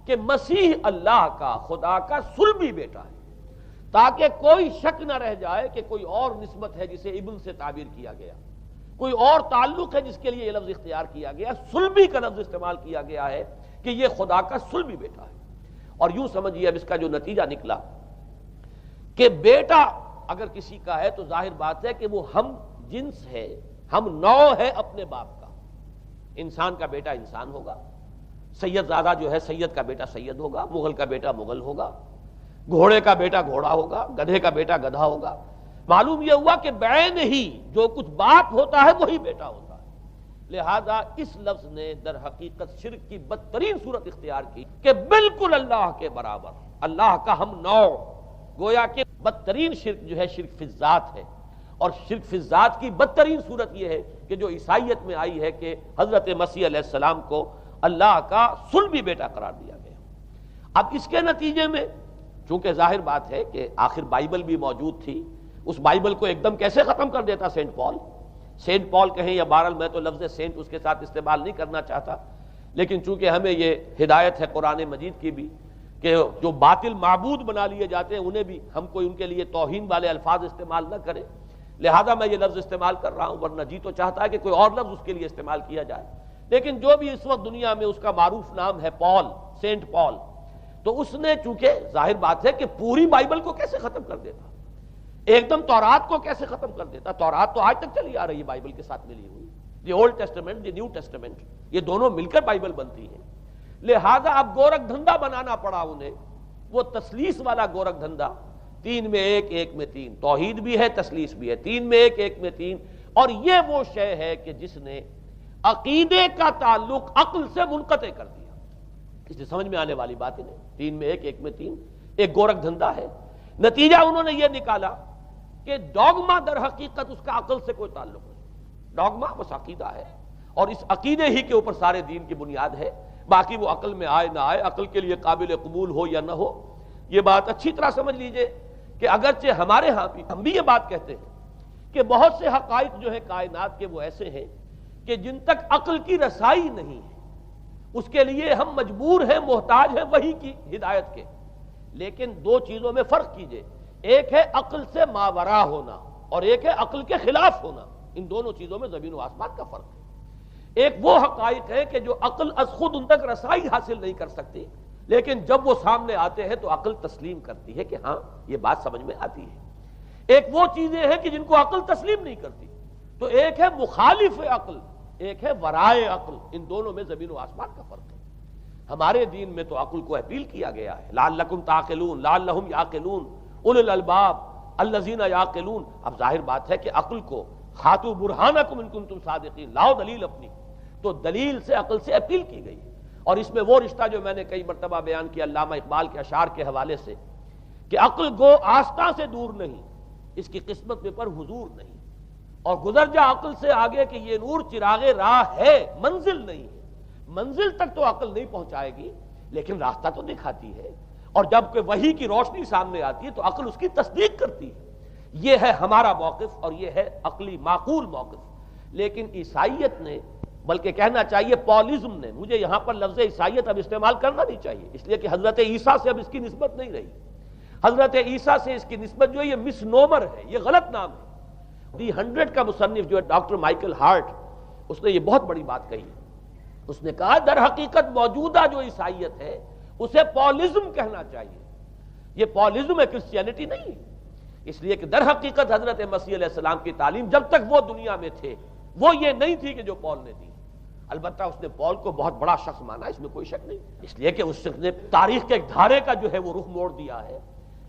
Speaker 1: کہ مسیح اللہ کا، خدا کا صلبی بیٹا ہے، تاکہ کوئی شک نہ رہ جائے کہ کوئی اور نسبت ہے جسے ابن سے تعبیر کیا گیا، کوئی اور تعلق ہے جس کے لیے یہ لفظ اختیار کیا گیا، صلبی کا لفظ استعمال کیا گیا ہے کہ یہ خدا کا صلبی بیٹا ہے۔ اور یوں سمجھیے اب اس کا جو نتیجہ نکلا کہ بیٹا اگر کسی کا ہے تو ظاہر بات ہے کہ وہ ہم جنس ہے، ہم نوع ہے اپنے باپ کا۔ انسان کا بیٹا انسان ہوگا، سید زادہ جو ہے سید کا بیٹا سید ہوگا، مغل کا بیٹا مغل ہوگا، گھوڑے کا بیٹا گھوڑا ہوگا، گدھے کا بیٹا گدھا ہوگا۔ معلوم یہ ہوا کہ بعین ہی جو کچھ باپ ہوتا ہے وہی بیٹا ہوتا ہے۔ لہذا اس لفظ نے در حقیقت شرک کی بدترین صورت اختیار کی کہ بالکل اللہ کے برابر، اللہ کا ہم نوع، گویا کہ بدترین شرک جو ہے شرک فی الذات ہے۔ اور شرک فی الذات کی بدترین صورت یہ ہے کہ جو عیسائیت میں آئی ہے کہ حضرت مسیح علیہ السلام کو اللہ کا صلبی بیٹا قرار دیا گیا۔ اب اس کے نتیجے میں چونکہ ظاہر بات ہے کہ آخر بائبل بھی موجود تھی، اس بائبل کو ایک دم کیسے ختم کر دیتا سینٹ پال؟ سینٹ پال کہیں یا بہرحال میں تو لفظ سینٹ اس کے ساتھ استعمال نہیں کرنا چاہتا، لیکن چونکہ ہمیں یہ ہدایت ہے قرآن مجید کی بھی کہ جو باطل معبود بنا لیے جاتے ہیں انہیں بھی ہم کوئی ان کے لیے توہین والے الفاظ استعمال نہ کریں، لہذا میں یہ لفظ استعمال کر رہا ہوں، ورنہ جی تو چاہتا ہے کہ کوئی اور لفظ اس کے لیے استعمال کیا جائے۔ لیکن جو بھی اس وقت دنیا میں اس کا معروف نام ہے پال، سینٹ پال، تو اس نے چونکہ ظاہر بات ہے کہ پوری بائبل کو کیسے ختم کر دیتا، ایک دم تورات کو کیسے ختم کر دیتا؟ تورات تو آج تک چلی آ رہی ہے بائبل کے ساتھ ملی ہوئی، the old testament, the new testament, یہ دونوں مل کر بائبل بنتی ہے۔ لہذا اب گورکھ دھندا بنانا پڑا انہیں، وہ تسلیس والا گورکھ دھندا، 3 میں 1 1 میں 3، توحید بھی ہے تسلیس بھی ہے، 3 میں 1 1 میں 3، اور یہ وہ شے ہے کہ جس نے عقیدے کا تعلق عقل سے منقطع کر دیا۔ اس سے سمجھ میں آنے والی بات نہیں، 3 میں 1 1 میں 3 ایک گورکھ دھندا ہے۔ نتیجہ انہوں نے یہ نکالا کہ ڈوگما در حقیقت اس کا عقل سے کوئی تعلق نہیں، ڈوگما بس عقیدہ ہے، اور اس عقیدے ہی کے اوپر سارے دین کی بنیاد ہے، باقی وہ عقل میں آئے نہ آئے، عقل کے لیے قابل قبول ہو یا نہ ہو۔ یہ بات اچھی طرح سمجھ لیجئے کہ اگرچہ ہمارے ہاں بھی ہم بھی یہ بات کہتے ہیں کہ بہت سے حقائق جو ہے کائنات کے وہ ایسے ہیں کہ جن تک عقل کی رسائی نہیں ہے اس کے لیے ہم مجبور ہیں، محتاج ہیں وحی کی ہدایت کے، لیکن 2 چیزوں میں فرق کیجئے، ایک ہے عقل سے ماورا ہونا اور ایک ہے عقل کے خلاف ہونا، ان دونوں چیزوں میں زمین و آسمان کا فرق ہے۔ ایک وہ حقائق ہے کہ جو عقل از خود ان تک رسائی حاصل نہیں کر سکتی، لیکن جب وہ سامنے آتے ہیں تو عقل تسلیم کرتی ہے کہ ہاں یہ بات سمجھ میں آتی ہے۔ ایک وہ چیزیں ہیں کہ جن کو عقل تسلیم نہیں کرتی، تو ایک ہے مخالف عقل، ایک ہے ورائے عقل، ان دونوں میں زمین و آسمان کا فرق ہے۔ ہمارے دین میں تو عقل کو اپیل کیا گیا ہے، لعلکم تعقلون، لعلہم یعقلون، اولو الالباب الذین یعقلون۔ اب ظاہر بات ہے کہ عقل کو ہاتھو برہانکم ان کنتم صادقین، لاؤ دلیل اپنی، تو دلیل سے عقل سے اپیل کی گئی۔ اور اس میں وہ رشتہ جو میں نے کئی مرتبہ بیان کیا علامہ اقبال کے اشعار کے حوالے سے کہ عقل گو آستاں سے دور نہیں، اس کی قسمت میں پر حضور نہیں، اور گزر جا عقل سے آگے کہ یہ نور چراغ راہ ہے، منزل نہیں ہے۔ منزل تک تو عقل نہیں پہنچائے گی لیکن راستہ تو دکھاتی ہے، اور جب کہ وحی کی روشنی سامنے آتی ہے تو عقل اس کی تصدیق کرتی ہے۔ یہ ہے ہمارا موقف اور یہ ہے عقلی معقول موقف۔ لیکن عیسائیت نے، بلکہ کہنا چاہیے پالزم نے، مجھے یہاں پر لفظ عیسائیت اب استعمال کرنا نہیں چاہیے اس لیے کہ حضرت عیسیٰ سے اب اس کی نسبت نہیں رہی، حضرت عیسیٰ سے اس کی نسبت جو ہے یہ مس نومر ہے، یہ غلط نام ہے۔ دی 100 کا مصنف جو ہے ڈاکٹر مائیکل ہارٹ، اس نے یہ بہت بڑی بات کہی، اس نے کہا در حقیقت موجودہ جو عیسائیت ہے اسے پالزم کہنا چاہیے، یہ پالزم ہے، کرسچینٹی نہیں ہے، اس لیے کہ در حقیقت حضرت مسیح علیہ السلام کی تعلیم جب تک وہ دنیا میں تھے وہ یہ نہیں تھی کہ جو پال نے دی۔ البتہ اس نے پال کو بہت بڑا شخص مانا، اس میں کوئی شک نہیں، اس لیے کہ اس نے تاریخ کے ایک دھارے کا جو ہے وہ رخ موڑ دیا ہے،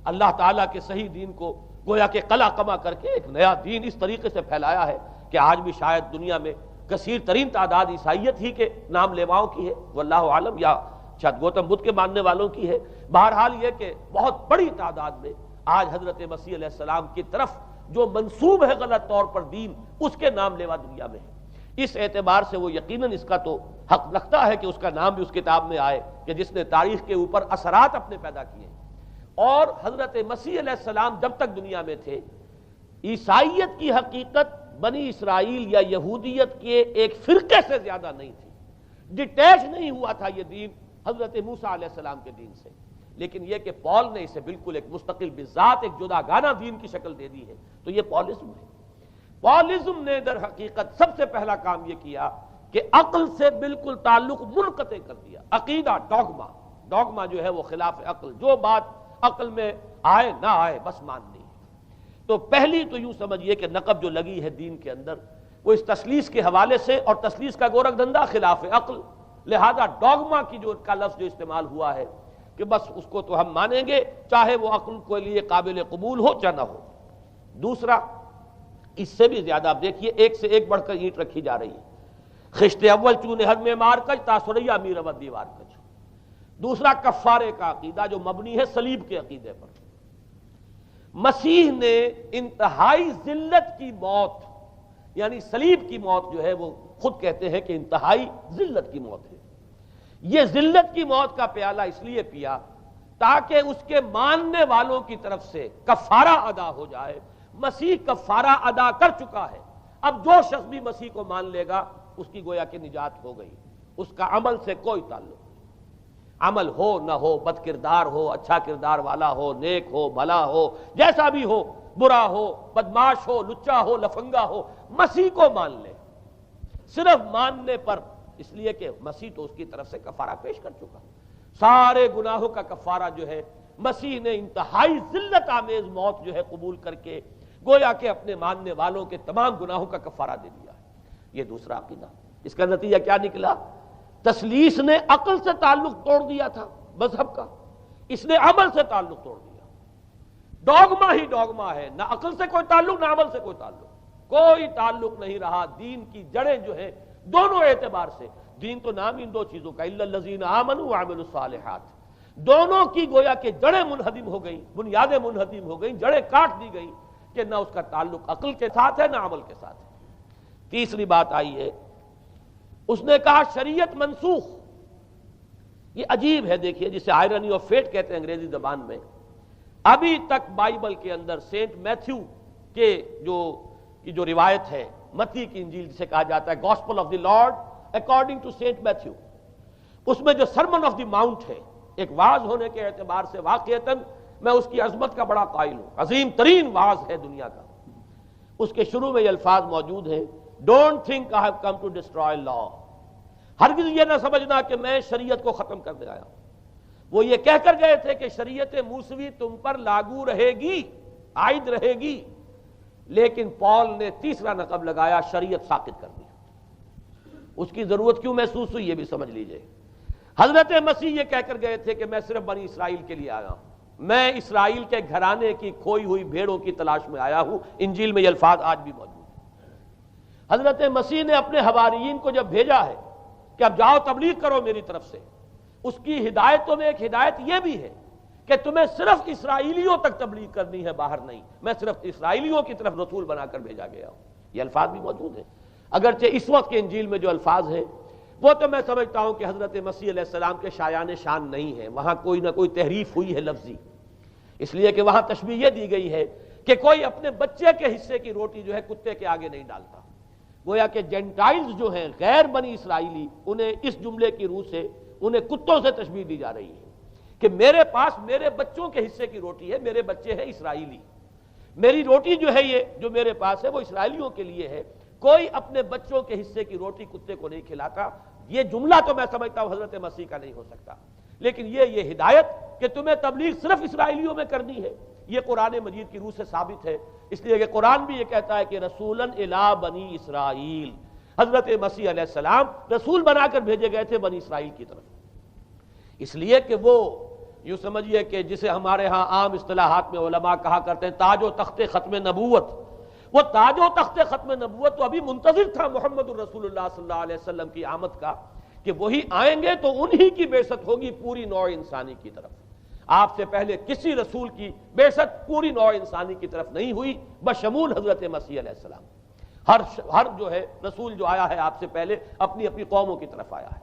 Speaker 1: اللہ تعالیٰ کے صحیح دین کو گویا کہ قلع قمع کر کے ایک نیا دین اس طریقے سے پھیلایا ہے کہ آج بھی شاید دنیا میں کثیر ترین تعداد عیسائیت ہی کے نام لیواؤں کی ہے، واللہ عالم، یا شاید گوتم بدھ کے ماننے والوں کی ہے۔ بہرحال یہ کہ بہت بڑی تعداد میں آج حضرت مسیح علیہ السلام کی طرف جو منسوب ہے غلط طور پر دین، اس کے نام لیوا دنیا میں ہے۔ اس اعتبار سے وہ یقیناً اس کا تو حق رکھتا ہے کہ اس کا نام بھی اس کتاب میں آئے کہ جس نے تاریخ کے اوپر اثرات اپنے پیدا کیے۔ اور حضرت مسیح علیہ السلام جب تک دنیا میں تھے، عیسائیت کی حقیقت بنی اسرائیل یا یہودیت کے ایک فرقے سے زیادہ نہیں تھی، ڈیٹیچ نہیں ہوا تھا یہ دین حضرت موسیٰ علیہ السلام کے دین سے، لیکن یہ کہ پال نے اسے بالکل ایک مستقل بذات ایک جدا گانا دین کی شکل دے دی ہے، تو یہ پالزم ہے۔ پالزم نے در حقیقت سب سے پہلا کام یہ کیا کہ عقل سے بالکل تعلق منقطع کر دیا۔ عقیدہ ڈوگما، ڈوگما جو ہے وہ خلاف عقل، جو بات عقل میں آئے نہ آئے بس ماننی ہے۔ تو پہلی تو یوں سمجھیے کہ نقب جو لگی ہے دین کے اندر وہ اس تسلیس کے حوالے سے، اور تسلیس کا گورکھ دھندا خلاف عقل، لہذا ڈوگما کی جو کا لفظ جو استعمال ہوا ہے کہ بس اس کو تو ہم مانیں گے چاہے وہ عقل کے لیے قابل قبول ہو چاہے نہ ہو۔ دوسرا اس سے بھی زیادہ آپ دیکھیے، ایک سے ایک بڑھ کر اینٹ رکھی جا رہی ہے، خشت اول چون حد میں مار کج تاثریا میرود دیوار کج۔ دوسرا کفارے کا عقیدہ جو مبنی ہے صلیب کے عقیدے پر۔ مسیح نے انتہائی ذلت کی موت، یعنی صلیب کی موت جو ہے وہ خود کہتے ہیں کہ انتہائی ذلت کی موت ہے۔ یہ ذلت کی موت کا پیالہ اس لیے پیا تاکہ اس کے ماننے والوں کی طرف سے کفارہ ادا ہو جائے۔ مسیح کفارہ ادا کر چکا ہے، اب جو شخص بھی مسیح کو مان لے گا اس کی گویا کہ نجات ہو گئی، اس کا عمل سے کوئی تعلق نہیں۔ عمل ہو نہ ہو، بد کردار ہو، اچھا کردار والا ہو، نیک ہو، بھلا ہو، جیسا بھی ہو، برا ہو، بدماش ہو، لچا ہو، لفنگا ہو، مسیح کو مان لے۔ صرف ماننے پر، اس لیے کہ مسیح تو اس کی طرف سے کفارہ پیش کر چکا، سارے گناہوں کا کفارہ جو ہے مسیح نے انتہائی ذلت آمیز موت جو ہے قبول کر کے گویا کہ اپنے ماننے والوں کے تمام گناہوں کا کفارہ دے دیا ہے۔ یہ دوسرا عقیدہ۔ اس کا نتیجہ کیا نکلا؟ تثلیث نے عقل سے تعلق توڑ دیا تھا مذہب کا، اس نے عمل سے تعلق توڑ دیا۔ ڈوگما ہی ڈوگما ہے، نہ عقل سے کوئی تعلق نہ عمل سے کوئی تعلق، کوئی تعلق نہیں رہا۔ دین کی جڑیں جو ہے دونوں اعتبار سے، دین تو نام ان دو چیزوں کا، الا الذین آمنوا وعملوا الصالحات، دونوں کی گویا کہ جڑیں منہدم ہو گئیں، بنیادیں منہدم ہو گئیں، جڑیں کاٹ دی گئیں کہ نہ اس کا تعلق عقل کے ساتھ ہے نہ عمل کے ساتھ ہے۔ تیسری بات آئی ہے، اس نے کہا شریعت منسوخ۔ یہ عجیب ہے، دیکھیے جسے آئرنی آف فیٹ کہتے ہیں انگریزی زبان میں۔ ابھی تک بائبل کے اندر سینٹ میتھیو کے جو روایت ہے، متی کی انجیل جسے کہا جاتا ہے، gospel of the lord according to saint Matthew, اس میں جو سرمن آف دی ماؤنٹ ہے، ایک واعظ ہونے کے اعتبار سے واقعتاً میں اس کی عظمت کا بڑا قائل ہوں، عظیم ترین واعظ ہے دنیا کا۔ اس کے شروع میں یہ الفاظ موجود ہیں، don't think I have come to destroy law, ہرگز یہ نہ سمجھنا کہ میں شریعت کو ختم کرنے آیا ہوں۔ وہ یہ کہہ کر گئے تھے کہ شریعت موسوی تم پر لاگو رہے گی، عائد رہے گی، لیکن پال نے تیسرا نقب لگایا، شریعت ساقط کر دی۔ اس کی ضرورت کیوں محسوس ہوئی یہ بھی سمجھ لیجئے۔ حضرت مسیح یہ کہہ کر گئے تھے کہ میں صرف بنی اسرائیل کے لیے آیا ہوں، میں اسرائیل کے گھرانے کی کھوئی ہوئی بھیڑوں کی تلاش میں آیا ہوں۔ انجیل میں یہ الفاظ آج بھی موجود ہیں۔ حضرت مسیح نے اپنے حواریین کو جب بھیجا ہے کہ اب جاؤ تبلیغ کرو میری طرف سے، اس کی ہدایتوں میں ایک ہدایت یہ بھی ہے کہ تمہیں صرف اسرائیلیوں تک تبلیغ کرنی ہے، باہر نہیں، میں صرف اسرائیلیوں کی طرف رسول بنا کر بھیجا گیا ہوں۔ یہ الفاظ بھی موجود ہیں، اگرچہ اس وقت کے انجیل میں جو الفاظ ہیں وہ تو میں سمجھتا ہوں کہ حضرت مسیح علیہ السلام کے شایان شان نہیں ہے، وہاں کوئی نہ کوئی تحریف ہوئی ہے لفظی، اس لیے کہ وہاں تشبیہ یہ دی گئی ہے کہ کوئی اپنے بچے کے حصے کی روٹی جو ہے کتے کے آگے نہیں ڈالتا۔ گویا کہ جینٹائلز جو ہیں، غیر بنی اسرائیلی، انہیں اس جملے کی روح سے انہیں کتوں سے تشبیہ دی جا رہی ہے کہ میرے پاس میرے بچوں کے حصے کی روٹی ہے، میرے بچے ہیں اسرائیلی، میری روٹی جو ہے یہ جو میرے پاس ہے وہ اسرائیلیوں کے لیے ہے، کوئی اپنے بچوں کے حصے کی روٹی کتے کو نہیں کھلاتا۔ یہ جملہ تو میں سمجھتا ہوں حضرت مسیح کا نہیں ہو سکتا، لیکن یہ ہدایت کہ تمہیں تبلیغ صرف اسرائیلیوں میں کرنی ہے، یہ قرآن مجید کی روح سے ثابت ہے، اس لیے کہ قرآن بھی یہ کہتا ہے کہ رسولاً الی بنی اسرائیل، حضرت مسیح علیہ السلام رسول بنا کر بھیجے گئے تھے بنی اسرائیل کی طرف، اس لیے کہ وہ یوں سمجھیے کہ جسے ہمارے ہاں عام اصطلاحات میں علماء کہا کرتے ہیں تاج و تخت ختم نبوت، وہ تاج و تخت ختم نبوت تو ابھی منتظر تھا محمد الرسول اللہ صلی اللہ علیہ وسلم کی آمد کا، کہ وہی آئیں گے تو انہی کی بعثت ہوگی پوری نوع انسانی کی طرف۔ آپ سے پہلے کسی رسول کی بعثت پوری نوع انسانی کی طرف نہیں ہوئی بشمول حضرت مسیح علیہ السلام۔ ہر جو ہے رسول جو آیا ہے آپ سے پہلے اپنی اپنی قوموں کی طرف آیا ہے،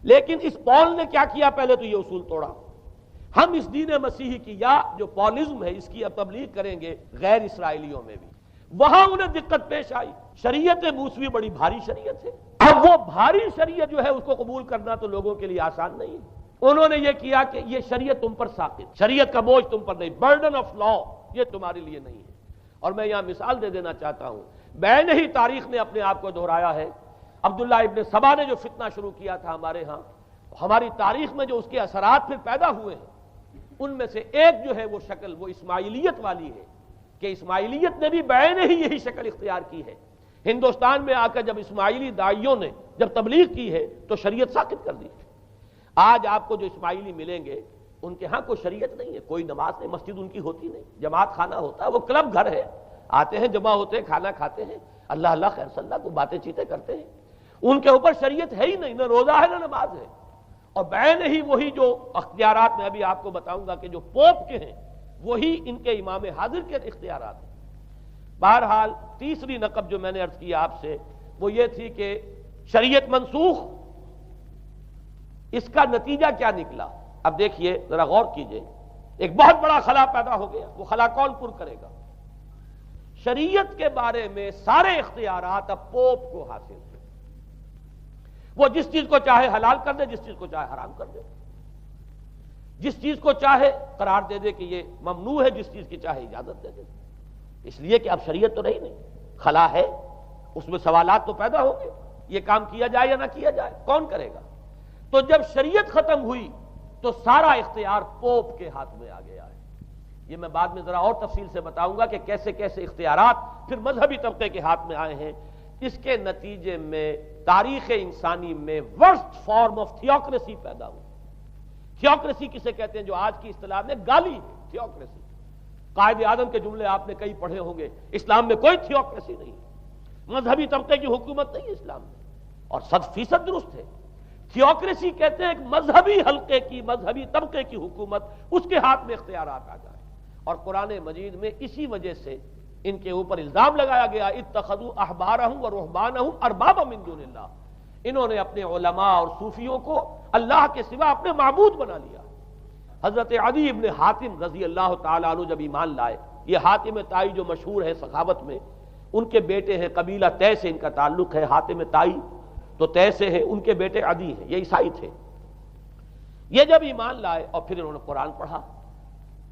Speaker 1: لیکن اس پال نے کیا کیا؟ پہلے تو یہ اصول توڑا، ہم اس دین مسیحی کی یا جو پالزم ہے اس کی اب تبلیغ کریں گے غیر اسرائیلیوں میں بھی۔ وہاں انہیں دقت پیش آئی، شریعت موسوی بڑی بھاری شریعت ہے، اب وہ بھاری شریعت جو ہے اس کو قبول کرنا تو لوگوں کے لیے آسان نہیں ہے۔ انہوں نے یہ کیا کہ یہ شریعت تم پر ساقط، شریعت کا بوجھ تم پر نہیں، برڈن آف لا یہ تمہارے لیے نہیں ہے۔ اور میں یہاں مثال دے دینا چاہتا ہوں، بین ہی تاریخ نے اپنے آپ کو دہرایا ہے۔ عبداللہ ابن سبا نے جو فتنہ شروع کیا تھا ہمارے ہاں، ہماری تاریخ میں جو اس کے اثرات پھر پیدا ہوئے ہیں، ان میں سے ایک جو ہے وہ شکل وہ اسماعیلیت والی ہے، کہ اسماعیلیت نے بھی بین ہی یہی شکل اختیار کی ہے۔ ہندوستان میں آ کر جب اسماعیلی داعیوں نے جب تبلیغ کی ہے تو شریعت ساقط کر دی۔ آج آپ کو جو اسماعیلی ملیں گے ان کے ہاں کوئی شریعت نہیں ہے، کوئی نماز نہیں، مسجد ان کی ہوتی نہیں، جماعت خانہ ہوتا ہے، وہ کلب گھر ہے، آتے ہیں جمع ہوتے ہیں، کھانا کھاتے ہیں، اللہ اللہ خیر صلی اللہ کو باتیں چیتیں کرتے ہیں، ان کے اوپر شریعت ہے ہی نہیں، نہ روزہ ہے نہ نماز ہے۔ اور بین ہی وہی جو اختیارات میں ابھی آپ کو بتاؤں گا کہ جو پوپ کے ہیں وہی ان کے امام حاضر کے اختیارات ہیں۔ بہرحال تیسری نقب جو میں نے عرض کیا آپ سے وہ یہ تھی کہ شریعت منسوخ، اس کا نتیجہ کیا نکلا؟ اب دیکھیے ذرا غور کیجئے، ایک بہت بڑا خلا پیدا ہو گیا، وہ خلا کون پر کرے گا؟ شریعت کے بارے میں سارے اختیارات اب پوپ کو حاصل تھے۔ وہ جس چیز کو چاہے حلال کر دے، جس چیز کو چاہے حرام کر دے، جس چیز کو چاہے قرار دے دے کہ یہ ممنوع ہے، جس چیز کی چاہے اجازت دے دے۔ اس لیے کہ اب شریعت تو رہی نہیں، خلا ہے، اس میں سوالات تو پیدا ہوں گے، یہ کام کیا جائے یا نہ کیا جائے، کون کرے گا؟ تو جب شریعت ختم ہوئی تو سارا اختیار پوپ کے ہاتھ میں آ گیا ہے۔ یہ میں بعد میں ذرا اور تفصیل سے بتاؤں گا کہ کیسے کیسے اختیارات پھر مذہبی طبقے کے ہاتھ میں آئے ہیں۔ اس کے نتیجے میں تاریخ انسانی میں ورسٹ فارم آف تھیوکریسی پیدا ہوئی۔ تھیوکریسی کسے کہتے ہیں؟ جو آج کی اصطلاح میں گالی ہے، تھیوکریسی۔ قائد اعظم کے جملے آپ نے کئی پڑھے ہوں گے، اسلام میں کوئی تھیوکریسی نہیں، مذہبی طبقے کی حکومت نہیں اسلام میں، اور 100% درست ہے۔ تھیوکریسی کہتے ہیں ایک مذہبی حلقے کی، مذہبی طبقے کی حکومت، اس کے ہاتھ میں اختیارات آ جائے۔ اور قرآن مجید میں اسی وجہ سے ان کے اوپر الزام لگایا گیا، اتخذوا احبارهم ورهبانهم اربابا من دون اللہ، انہوں نے اپنے علماء اور صوفیوں کو اللہ کے سوا اپنے معبود بنا لیا۔ حضرت عدی ابن حاتم رضی اللہ تعالیٰ عنہ جب ایمان لائے، یہ حاتم طائی جو مشہور ہے سخاوت میں، ان کے بیٹے ہیں، قبیلہ طے سے ان کا تعلق ہے، حاتم طائی تو طے سے ہے، ان کے بیٹے عدی ہیں، یہ عیسائی تھے۔ یہ جب ایمان لائے اور پھر انہوں نے قرآن پڑھا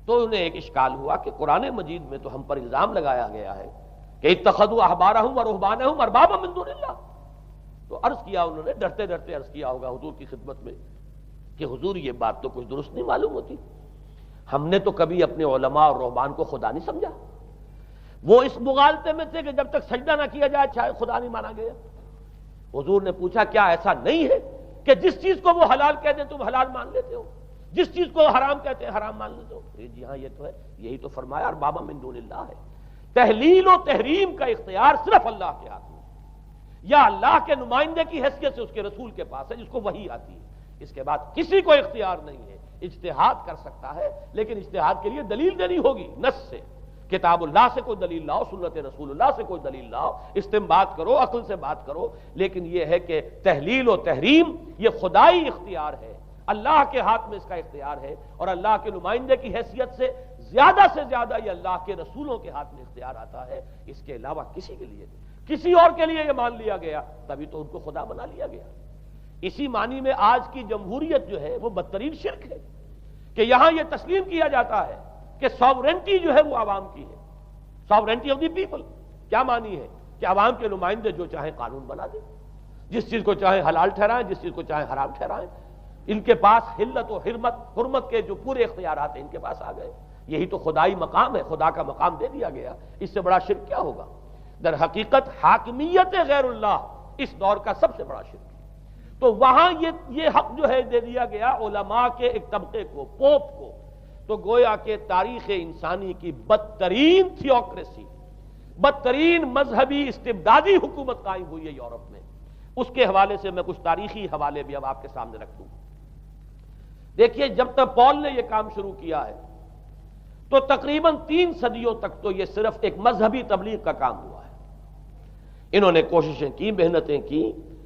Speaker 1: تو انہیں ایک اشکال ہوا کہ قرآن مجید میں تو ہم پر الزام لگایا گیا ہے کہ اتخذوا احبارهم ورهبانهم اربابا من دون اللہ۔ تو عرض کیا، انہوں نے ڈرتے ڈرتے عرض کیا ہوگا حضور کی خدمت میں کہ حضور یہ بات تو کچھ درست نہیں معلوم ہوتی، ہم نے تو کبھی اپنے علماء اور رہبان کو خدا نہیں سمجھا۔ وہ اس مغالطے میں تھے کہ جب تک سجدہ نہ کیا جائے شاید خدا نہیں مانا گیا۔ حضور نے پوچھا کیا ایسا نہیں ہے کہ جس چیز کو وہ حلال کہہ دیں تم حلال مان لیتے ہو، جس چیز کو حرام کہتے ہیں حرام مان لیتے ہو؟ جی ہاں یہ تو ہے، یہی تو فرمایا اربابا من دون اللہ ہے۔ تحلیل و تحریم کا اختیار صرف اللہ کے ہاتھ میں، یا اللہ کے نمائندے کی حیثیت سے اس کے رسول کے پاس ہے جس کو وحی آتی ہے، اس کے بعد کسی کو اختیار نہیں ہے۔ اجتہاد کر سکتا ہے لیکن اجتہاد کے لیے دلیل دینی ہوگی، نص سے، کتاب اللہ سے کوئی دلیل لاؤ، سنت رسول اللہ سے کوئی دلیل لاؤ، استنباط کرو، عقل سے بات کرو۔ لیکن یہ ہے کہ تحلیل و تحریم یہ خدائی اختیار ہے، اللہ کے ہاتھ میں اس کا اختیار ہے، اور اللہ کے نمائندے کی حیثیت سے زیادہ یہ اللہ کے رسولوں کے ہاتھ میں اختیار آتا ہے، اس کے علاوہ کسی کے لیے نہیں۔ کسی اور کے لیے یہ مان لیا گیا تبھی تو ان کو خدا بنا لیا گیا۔ اسی معنی میں آج کی جمہوریت جو ہے وہ بدترین شرک ہے کہ یہاں یہ تسلیم کیا جاتا ہے کہ ساورنٹی جو ہے وہ عوام کی ہے، ساورنٹی آف دی پیپل۔ کیا معنی ہے؟ کہ عوام کے نمائندے جو چاہیں قانون بنا دیں، جس چیز کو چاہیں حلال ٹھہرائیں، جس چیز کو چاہیں حرام ٹھہرائیں۔ ان کے پاس حلت و حرمت کے جو پورے اختیارات ہیں ان کے پاس آ گئے۔ یہی تو خدائی مقام ہے، خدا کا مقام دے دیا گیا، اس سے بڑا شرک کیا ہوگا؟ در حقیقت حاکمیت غیر اللہ اس دور کا سب سے بڑا شرک ہے۔ تو وہاں یہ حق جو ہے دے دیا گیا علماء کے ایک طبقے کو، پوپ کو۔ تو گویا کہ تاریخ انسانی کی بدترین تھیوکریسی، بدترین مذہبی استبدادی حکومت قائم ہوئی ہے یورپ میں۔ اس کے حوالے سے میں کچھ تاریخی حوالے بھی اب آپ کے سامنے رکھ دوں۔ دیکھیے جب تک پال نے یہ کام شروع کیا ہے تو تقریباً 3 صدیوں تک تو یہ صرف ایک مذہبی تبلیغ کا کام ہوا ہے۔ انہوں نے کوششیں کی، محنتیں کی،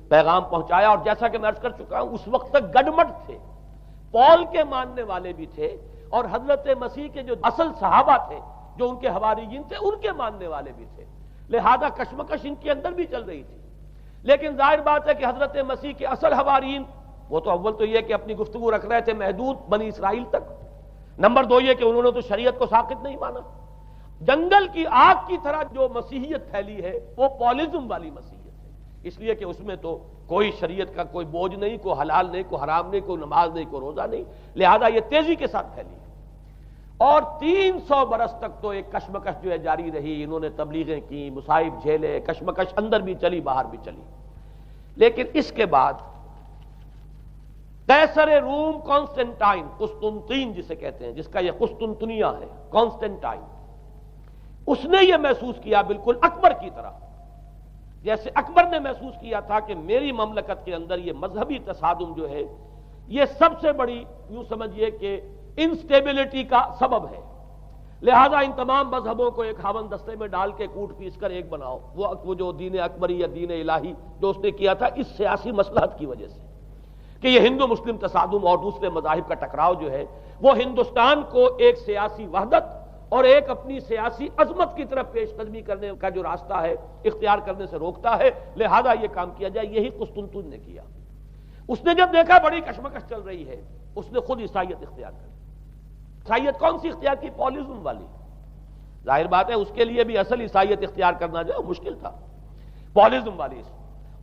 Speaker 1: پیغام پہنچایا، اور جیسا کہ میں عرض کر چکا ہوں اس وقت تک گڈمٹ تھے، پال کے ماننے والے بھی تھے اور حضرت مسیح کے جو اصل صحابہ تھے جو ان کے حواریین تھے ان کے ماننے والے بھی تھے، لہذا کشمکش ان کے اندر بھی چل رہی تھی۔ لیکن ظاہر بات ہے کہ حضرت مسیح کے اصل حواریین وہ تو اول تو یہ کہ اپنی گفتگو رکھ رہے تھے محدود بنی اسرائیل تک، نمبر 2 یہ کہ انہوں نے تو شریعت کو ساقط نہیں مانا۔ جنگل کی آگ کی طرح جو مسیحیت پھیلی ہے وہ پالزم والی مسیحیت ہے، اس لیے کہ اس میں تو کوئی شریعت کا کوئی بوجھ نہیں، کوئی حلال نہیں، کوئی حرام نہیں، کوئی نماز نہیں، کوئی روزہ نہیں، لہذا یہ تیزی کے ساتھ پھیلی ہے۔ اور 300 برس تک تو ایک کشمکش جو ہے جاری رہی، انہوں نے تبلیغیں کی، مصائب جھیلے، کشمکش اندر بھی چلی باہر بھی چلی۔ لیکن اس کے بعد قیصر روم کانسٹنٹائن، قسطنطین جسے کہتے ہیں، جس کا یہ قسطنطنیہ ہے، کانسٹنٹائن، اس نے یہ محسوس کیا بالکل اکبر کی طرح، جیسے اکبر نے محسوس کیا تھا کہ میری مملکت کے اندر یہ مذہبی تصادم جو ہے یہ سب سے بڑی یوں سمجھیے کہ انسٹیبلٹی کا سبب ہے، لہذا ان تمام مذہبوں کو ایک ہاون دستے میں ڈال کے کوٹ پیس کر ایک بناؤ۔ وہ جو دین اکبری یا دین الہی جو اس نے کیا تھا اس سیاسی مصلحت کی وجہ سے کہ یہ ہندو مسلم تصادم اور دوسرے مذاہب کا ٹکراؤ جو ہے وہ ہندوستان کو ایک سیاسی وحدت اور ایک اپنی سیاسی عظمت کی طرف پیش قدمی کرنے کا جو راستہ ہے اختیار کرنے سے روکتا ہے، لہذا یہ کام کیا جائے۔ یہی قسطنطین نے کیا۔ اس نے جب دیکھا بڑی کشمکش چل رہی ہے، اس نے خود عیسائیت اختیار کر لی۔ عیسائیت کون سی اختیار کی؟ پالزم والی۔ ظاہر بات ہے اس کے لیے بھی اصل عیسائیت اختیار کرنا جو ہے مشکل تھا، پالزم والی۔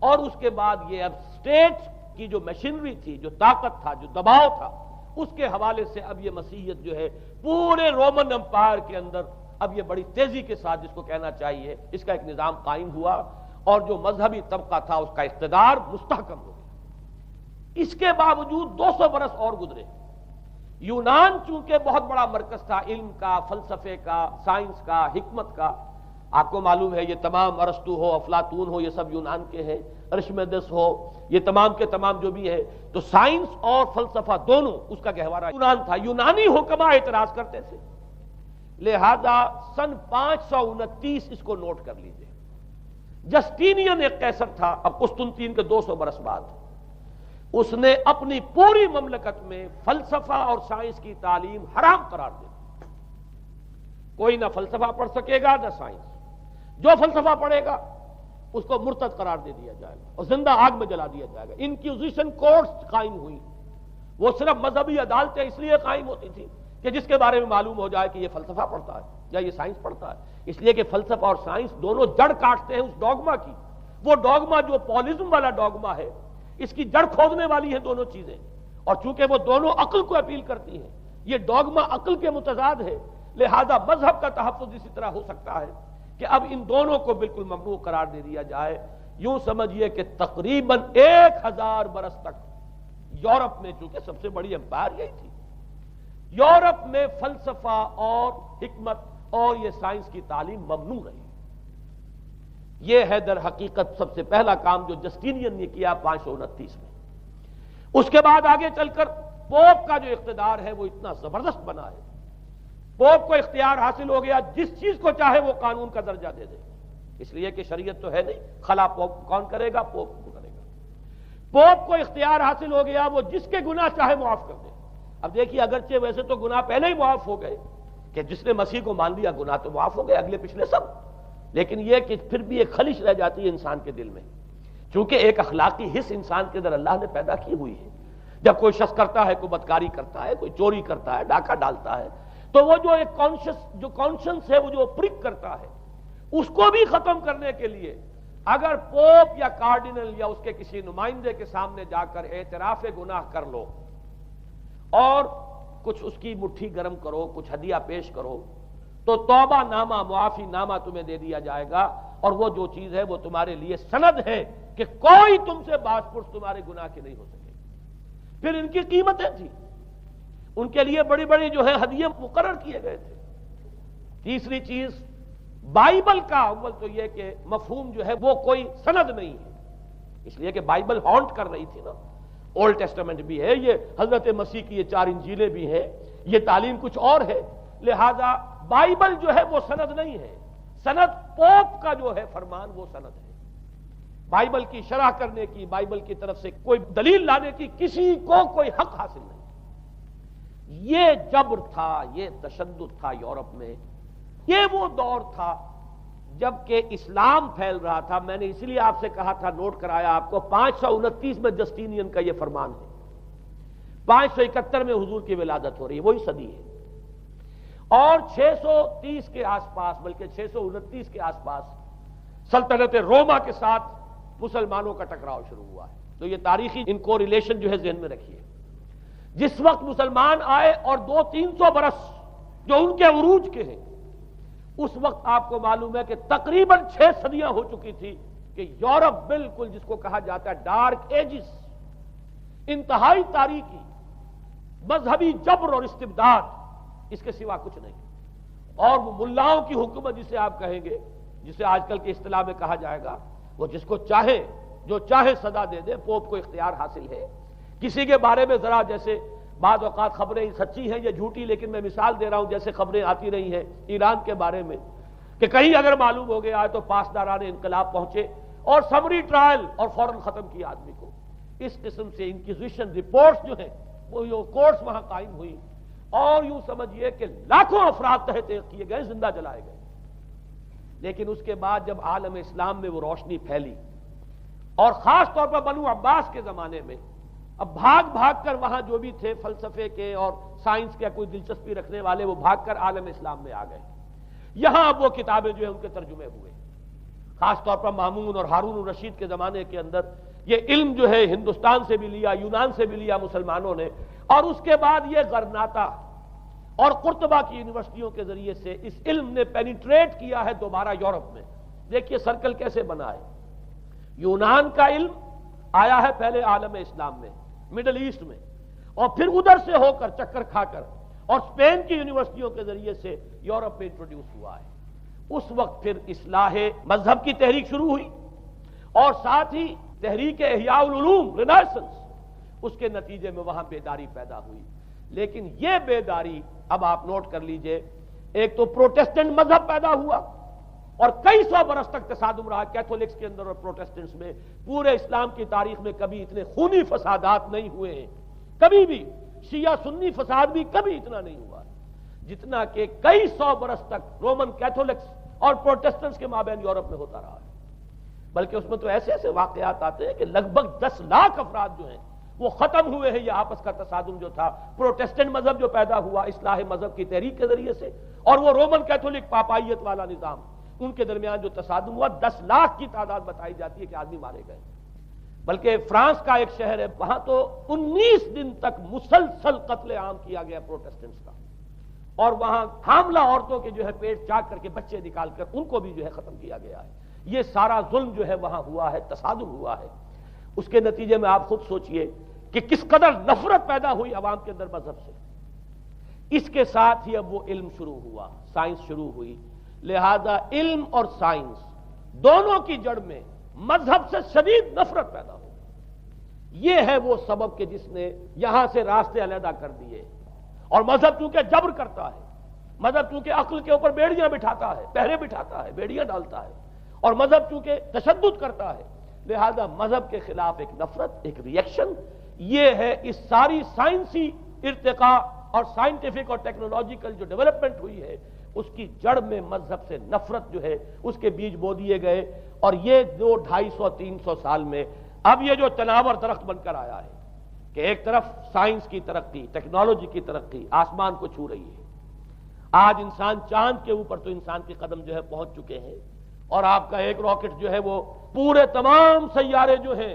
Speaker 1: اور اس کے بعد یہ اب اسٹیٹ کی جو مشینری تھی، جو طاقت تھا، جو دباؤ تھا، اس کے حوالے سے اب یہ مسیحیت جو ہے پورے رومن امپائر کے اندر اب یہ بڑی تیزی کے ساتھ، جس کو کہنا چاہیے، اس کا ایک نظام قائم ہوا، اور جو مذہبی طبقہ تھا اس کا اقتدار مستحکم ہو گیا۔ اس کے باوجود 200 برس اور گزرے۔ یونان چونکہ بہت بڑا مرکز تھا علم کا، فلسفے کا، سائنس کا، حکمت کا، آپ کو معلوم ہے یہ تمام ارسطو ہو، افلاطون ہو، یہ سب یونان کے ہیں، ارشمیدس ہو، یہ تمام کے تمام جو بھی ہے، تو سائنس اور فلسفہ دونوں اس کا گہوارہ یونان تھا۔ یونانی حکما اعتراض کرتے تھے، لہذا سن 529 اس کو نوٹ کر لیجئے۔ جسٹینین ایک قیصر تھا، اب قسطنطین کے 200 برس بعد، اس نے اپنی پوری مملکت میں فلسفہ اور سائنس کی تعلیم حرام قرار دے دی۔ کوئی نہ فلسفہ پڑھ سکے گا نہ سائنس، جو فلسفہ پڑھے گا اس کو مرتد قرار دے دیا جائے گا اور زندہ آگ میں جلا دیا جائے گا۔ انکوزیشن کورٹس قائم ہوئی، وہ صرف مذہبی عدالتیں اس لیے قائم ہوتی تھی کہ جس کے بارے میں معلوم ہو جائے کہ یہ فلسفہ پڑھتا ہے یا یہ سائنس پڑھتا ہے، اس لیے کہ فلسفہ اور سائنس دونوں جڑ کاٹتے ہیں اس ڈوگما کی۔ وہ ڈوگما جو پالزم والا ڈوگما ہے، اس کی جڑ کھودنے والی ہیں دونوں چیزیں، اور چونکہ وہ دونوں عقل کو اپیل کرتی ہیں، یہ ڈوگما عقل کے متضاد ہے، لہذا مذہب کا تحفظ اسی طرح ہو سکتا ہے کہ اب ان دونوں کو بالکل ممنوع قرار دے دیا جائے۔ یوں سمجھیے کہ تقریباً 1000 برس تک یورپ میں، چونکہ سب سے بڑی امپائر یہی تھی، یورپ میں فلسفہ اور حکمت اور یہ سائنس کی تعلیم ممنوع رہی۔ یہ ہے در حقیقت سب سے پہلا کام جو جسٹینین نے کیا 529 میں۔ اس کے بعد آگے چل کر پوپ کا جو اقتدار ہے وہ اتنا زبردست بنا ہے، پوپ کو اختیار حاصل ہو گیا، جس چیز کو چاہے وہ قانون کا درجہ دے دے، اس لیے کہ شریعت تو ہے نہیں، خلا پوپ کون کرے گا؟ پوپ کو کرے گا۔ پوپ کو اختیار حاصل ہو گیا، وہ جس کے گناہ چاہے معاف کر دے۔ اب دیکھیے اگرچہ ویسے تو گناہ پہلے ہی معاف ہو گئے کہ جس نے مسیح کو مان لیا گناہ تو معاف ہو گئے اگلے پچھلے سب، لیکن یہ کہ پھر بھی ایک خلش رہ جاتی ہے انسان کے دل میں، چونکہ ایک اخلاقی حص انسان کے اندر اللہ نے پیدا کی ہوئی ہے۔ جب کوئی شخص کرتا ہے، کوئی بدکاری کرتا ہے، کوئی چوری کرتا ہے، ڈاکہ ڈالتا ہے، تو وہ جو ایک کانشنس ہے، وہ جو پرک کرتا ہے، اس کو بھی ختم کرنے کے لیے اگر پوپ یا کارڈینل یا اس کے کسی نمائندے کے سامنے جا کر اعتراف گناہ کر لو اور کچھ اس کی مٹھی گرم کرو، کچھ ہدیہ پیش کرو، تو توبہ نامہ، معافی نامہ تمہیں دے دیا جائے گا، اور وہ جو چیز ہے وہ تمہارے لیے سند ہے کہ کوئی تم سے باز پرس تمہارے گناہ کی نہیں ہو سکے۔ پھر ان کی قیمتیں تھیں، ان کے لیے بڑی بڑی جو ہے ہدیے مقرر کیے گئے تھے۔ تیسری چیز، بائبل کا اول تو یہ کہ مفہوم جو ہے وہ کوئی سند نہیں ہے، اس لیے کہ بائبل ہانٹ کر رہی تھی نا، اولڈ ٹیسٹمنٹ بھی ہے، یہ حضرت مسیح کی یہ 4 انجیلیں بھی ہیں، یہ تعلیم کچھ اور ہے، لہذا بائبل جو ہے وہ سند نہیں ہے، سند پوپ کا جو ہے فرمان وہ سند ہے۔ بائبل کی شرح کرنے کی، بائبل کی طرف سے کوئی دلیل لانے کی کسی کو کوئی حق حاصل نہیں۔ یہ جبر تھا، یہ تشدد تھا یورپ میں، یہ وہ دور تھا جب کہ اسلام پھیل رہا تھا۔ میں نے اسی لیے آپ سے کہا تھا، نوٹ کرایا آپ کو، 529 میں جسٹینین کا یہ فرمان ہے، 571 میں حضور کی ولادت ہو رہی ہے، وہی صدی ہے، اور 630 کے آس پاس، بلکہ 629 کے آس پاس سلطنت روما کے ساتھ مسلمانوں کا ٹکراؤ شروع ہوا ہے۔ تو یہ تاریخی ان کو ریلیشن جو ہے ذہن میں رکھیے۔ جس وقت مسلمان آئے اور 200-300 برس جو ان کے عروج کے ہیں، اس وقت آپ کو معلوم ہے کہ تقریباً 6 صدیاں ہو چکی تھی کہ یورپ بالکل جس کو کہا جاتا ہے ڈارک ایجز، انتہائی تاریکی، مذہبی جبر اور استبداد، اس کے سوا کچھ نہیں، اور وہ ملاؤں کی حکومت جسے آپ کہیں گے، جسے آج کل کی اصطلاح میں کہا جائے گا، وہ جس کو چاہے جو چاہے صدا دے دے، پوپ کو اختیار حاصل ہے۔ کسی کے بارے میں ذرا جیسے بعض اوقات خبریں سچی ہیں یا جھوٹی، لیکن میں مثال دے رہا ہوں جیسے خبریں آتی رہی ہیں ایران کے بارے میں کہ کہیں اگر معلوم ہو گیا ہے تو پاسداران انقلاب پہنچے اور سمری ٹرائل اور فوراً ختم کیا آدمی کو۔ اس قسم سے انکوزیشن رپورٹس جو ہیں وہ کورٹس وہاں قائم ہوئی، اور یوں سمجھیے کہ لاکھوں افراد تحت کیے گئے، زندہ جلائے گئے۔ لیکن اس کے بعد جب عالم اسلام میں وہ روشنی پھیلی، اور خاص طور پر بنو عباس کے زمانے میں اب بھاگ بھاگ کر وہاں جو بھی تھے فلسفے کے اور سائنس کے کوئی دلچسپی رکھنے والے، وہ بھاگ کر عالم اسلام میں آ گئے. یہاں اب وہ کتابیں جو ہیں ان کے ترجمے ہوئے. خاص طور پر مامون اور ہارون الرشید کے زمانے کے اندر یہ علم جو ہے ہندوستان سے بھی لیا، یونان سے بھی لیا مسلمانوں نے، اور اس کے بعد یہ غرناطہ اور قرطبہ کی یونیورسٹیوں کے ذریعے سے اس علم نے پینیٹریٹ کیا ہے دوبارہ یورپ میں. دیکھیے سرکل کیسے بنا ہے. یونان کا علم آیا ہے پہلے عالم اسلام میں، مڈل ایسٹ میں، اور پھر ادھر سے ہو کر چکر کھا کر اور اسپین کی یونیورسٹیوں کے ذریعے سے یورپ میں انٹروڈیوس ہوا ہے. اس وقت پھر اصلاح مذہب کی تحریک شروع ہوئی، اور ساتھ ہی تحریک احیاء العلوم رینیسنس، اس کے نتیجے میں وہاں بیداری پیدا ہوئی. لیکن یہ بیداری اب آپ نوٹ کر لیجئے، ایک تو پروٹیسٹنٹ مذہب پیدا ہوا اور کئی سو برس تک تصادم رہا کیتھولکس کے اندر اور پروٹیسٹنٹس میں. پورے اسلام کی تاریخ میں کبھی اتنے خونی فسادات نہیں ہوئے ہیں، کبھی بھی شیعہ سنی فساد بھی کبھی اتنا نہیں ہوا جتنا کہ کئی سو برس تک رومن کیتھولکس اور پروٹیسٹنٹس کے مابین یورپ میں ہوتا رہا ہے. بلکہ اس میں تو ایسے ایسے واقعات آتے ہیں کہ لگ بھگ 10 لاکھ افراد جو ہیں وہ ختم ہوئے ہیں. یہ آپس کا تصادم جو تھا، پروٹیسٹنٹ مذہب جو پیدا ہوا اصلاح مذہب کی تحریک کے ذریعے سے، اور وہ رومن کیتھولک پاپائیت والا نظام، ان کے درمیان جو تصادم ہوا 10 لاکھ کی تعداد بتائی جاتی ہے کہ آدمی مارے گئے. بلکہ فرانس کا ایک شہر ہے، وہاں تو 19 دن تک مسلسل قتل عام کیا گیا پروٹیسٹنٹس کا، اور وہاں حاملہ عورتوں کے جو ہے پیٹ چاک کر کے بچے نکال کر ان کو بھی جو ہے ختم کیا گیا ہے. یہ سارا ظلم جو ہے وہاں ہوا ہے، تصادم ہوا ہے. اس کے نتیجے میں آپ خود سوچئے کہ کس قدر نفرت پیدا ہوئی عوام کے اندر مذہب سے. اس کے ساتھ ہی اب وہ علم شروع ہوا، سائنس شروع ہوئی. لہذا علم اور سائنس دونوں کی جڑ میں مذہب سے شدید نفرت پیدا ہو. یہ ہے وہ سبب کہ جس نے یہاں سے راستے علیحدہ کر دیے. اور مذہب چونکہ جبر کرتا ہے، مذہب چونکہ عقل کے اوپر بیڑیاں بٹھاتا ہے، پہرے بٹھاتا ہے، بیڑیاں ڈالتا ہے، اور مذہب چونکہ تشدد کرتا ہے، لہذا مذہب کے خلاف ایک نفرت، ایک ریئیکشن. یہ ہے اس ساری سائنسی ارتقاء اور سائنٹیفک اور ٹیکنالوجیکل جو ڈیولپمنٹ ہوئی ہے، اس کی جڑ میں مذہب سے نفرت جو ہے اس کے بیج بو دیے گئے. اور یہ 200-250-300 سال میں اب یہ جو تناور درخت بن کر آیا ہے کہ ایک طرف سائنس کی ترقی، ٹیکنالوجی کی ترقی آسمان کو چھو رہی ہے. آج انسان چاند کے اوپر تو انسان کے قدم جو ہے پہنچ چکے ہیں، اور آپ کا ایک راکٹ جو ہے وہ پورے تمام سیارے جو ہیں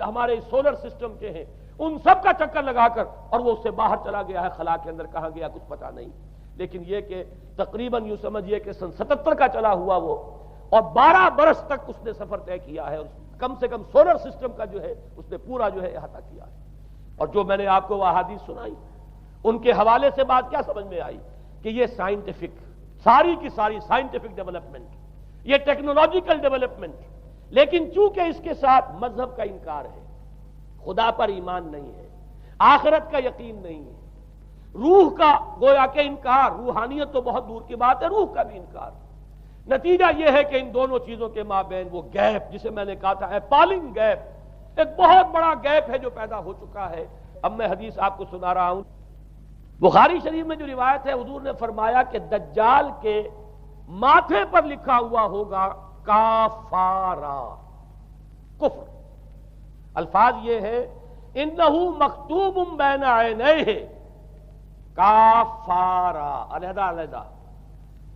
Speaker 1: ہمارے سولر سسٹم کے ہیں ان سب کا چکر لگا کر، اور وہ اس سے باہر چلا گیا ہے، خلا کے اندر کہاں گیا کچھ پتا نہیں. لیکن یہ کہ تقریباً یوں سمجھیے کہ سن 77 کا چلا ہوا وہ، اور 12 برس تک اس نے سفر طے کیا ہے، اور کم سے کم سولر سسٹم کا جو ہے اس نے پورا جو ہے احاطہ کیا ہے. اور جو میں نے آپ کو وہ احادیث سنائی ان کے حوالے سے بات کیا سمجھ میں آئی کہ یہ سائنٹیفک، ساری کی ساری سائنٹیفک ڈیولپمنٹ، یہ ٹیکنالوجیکل ڈیولپمنٹ، لیکن چونکہ اس کے ساتھ مذہب کا انکار ہے، خدا پر ایمان نہیں ہے، آخرت کا یقین نہیں ہے، روح کا گویا کہ انکار، روحانیت تو بہت دور کی بات ہے، روح کا بھی انکار. نتیجہ یہ ہے کہ ان دونوں چیزوں کے مابین وہ گیپ جسے میں نے کہا تھا ایپالنگ گیپ، ایک بہت بڑا گیپ ہے جو پیدا ہو چکا ہے. اب میں حدیث آپ کو سنا رہا ہوں. بخاری شریف میں جو روایت ہے حضور نے فرمایا کہ دجال کے ماتھے پر لکھا ہوا ہوگا کافارا، کفر. الفاظ یہ ہے انہو مکتوب بین عینیہ کافارا، علیحدہ علیحدہ،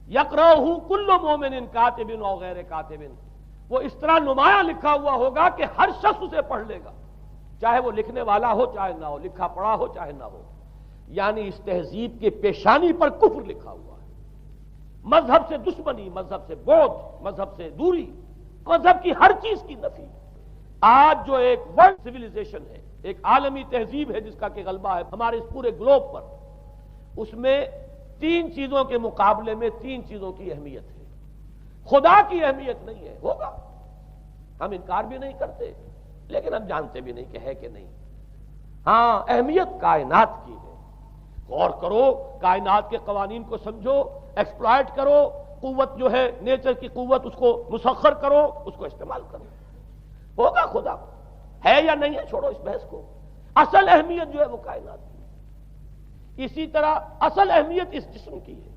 Speaker 1: یقرأہ کل مومن کاتب او غیر کاتب. وہ اس طرح نمایاں لکھا ہوا ہوگا کہ ہر شخص اسے پڑھ لے گا، چاہے وہ لکھنے والا ہو چاہے نہ ہو، لکھا پڑھا ہو چاہے نہ ہو. یعنی اس تہذیب کے پیشانی پر کفر لکھا ہوا ہے. مذہب سے دشمنی، مذہب سے بغض، مذہب سے دوری، مذہب کی ہر چیز کی نفی. آج جو ایک ورلڈ سویلائزیشن ہے، ایک عالمی تہذیب ہے جس کا کہ غلبہ ہے ہمارے اس پورے گلوب پر، اس میں 3 چیزوں کے مقابلے میں 3 چیزوں کی اہمیت ہے. خدا کی اہمیت نہیں ہے، ہوگا، ہم انکار بھی نہیں کرتے، لیکن ہم جانتے بھی نہیں کہ ہے کہ نہیں. ہاں، اہمیت کائنات کی ہے. غور کرو، کائنات کے قوانین کو سمجھو، ایکسپلائٹ کرو، قوت جو ہے نیچر کی قوت اس کو مسخر کرو، اس کو استعمال کرو. ہوگا خدا، ہے یا نہیں ہے چھوڑو اس بحث کو. اصل اہمیت جو ہے وہ کائنات کی. اسی طرح اصل اہمیت اس جسم کی ہے،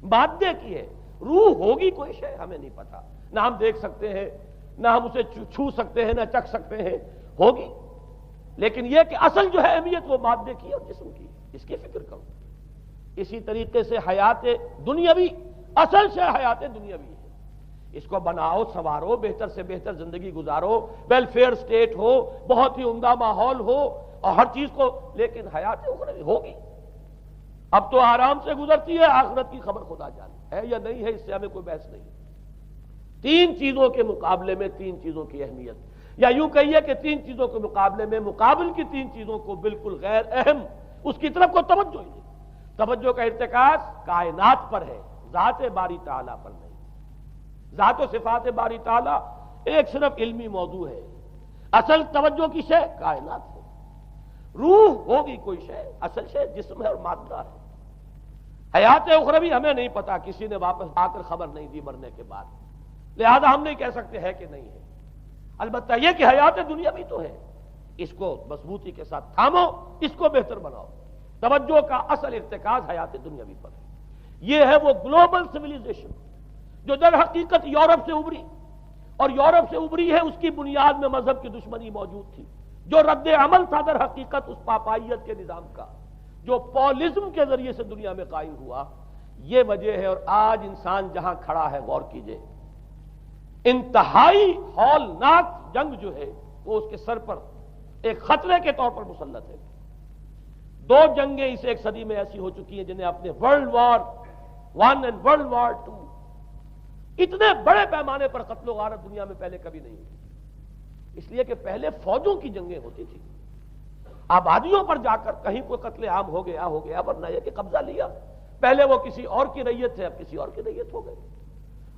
Speaker 1: مادے کی ہے. روح ہوگی کوئی شے ہمیں نہیں پتا، نہ ہم دیکھ سکتے ہیں، نہ ہم اسے چھو سکتے ہیں، نہ چکھ سکتے ہیں. ہوگی لیکن یہ کہ اصل جو ہے اہمیت وہ مادے کی اور جسم کی، اس کی فکر کرو۔ اسی طریقے سے حیات دنیاوی، اصل سے حیات دنیاوی ہے، اس کو بناؤ سنوارو، بہتر سے بہتر زندگی گزارو، ویلفیئر سٹیٹ ہو، بہت ہی عمدہ ماحول ہو اور ہر چیز کو، لیکن حیات اخروی ہوگی۔ اب تو آرام سے گزرتی ہے، آخرت کی خبر خدا جانے ہے یا نہیں ہے، اس سے ہمیں کوئی بحث نہیں۔ تین چیزوں کے مقابلے میں تین چیزوں کی اہمیت، یا یوں کہیے کہ تین چیزوں کے مقابلے میں مقابل کی تین چیزوں کو بالکل غیر اہم، اس کی طرف کو توجہ ہی نہیں۔ توجہ کا ارتکاز کائنات پر ہے، ذات باری تعالیٰ پر نہیں۔ ذات و صفات باری تعالیٰ ایک صرف علمی موضوع ہے، اصل توجہ کی شے کائنات ہے۔ روح ہوگی کوئی شے، اصل شے جسم ہے اور مادہ ہے۔ حیات اخروی ہمیں نہیں پتا، کسی نے واپس آ کر خبر نہیں دی مرنے کے بعد، لہذا ہم نہیں کہہ سکتے ہے کہ نہیں ہے۔ البتہ یہ کہ حیات دنیا بھی تو ہے، اس کو مضبوطی کے ساتھ تھامو، اس کو بہتر بناؤ۔ توجہ کا اصل ارتکاز حیات دنیاوی پر ہے۔ یہ ہے وہ گلوبل سویلائزیشن جو در حقیقت یورپ سے ابری، اور یورپ سے ابری ہے، اس کی بنیاد میں مذہب کی دشمنی موجود تھی، جو رد عمل تھا در حقیقت اس پاپائیت کے نظام کا جو پولزم کے ذریعے سے دنیا میں قائم ہوا۔ یہ وجہ ہے، اور آج انسان جہاں کھڑا ہے غور کیجئے، انتہائی ہولناک جنگ جو ہے وہ اس کے سر پر ایک خطرے کے طور پر مسلط ہے۔ دو جنگیں اس ایک صدی میں ایسی ہو چکی ہیں جنہیں اپنے ورلڈ وار 1 اور ورلڈ وار 2 اتنے بڑے پیمانے پر قتل و غارت دنیا میں پہلے کبھی نہیں ہوئی، اس لیے کہ پہلے فوجوں کی جنگیں ہوتی تھی، آبادیوں پر جا کر کہیں کوئی قتل عام ہو گیا، ورنہ یہ کہ قبضہ لیا، پہلے وہ کسی اور کی ریت تھے، اب کسی اور کی ریت ہو گئے۔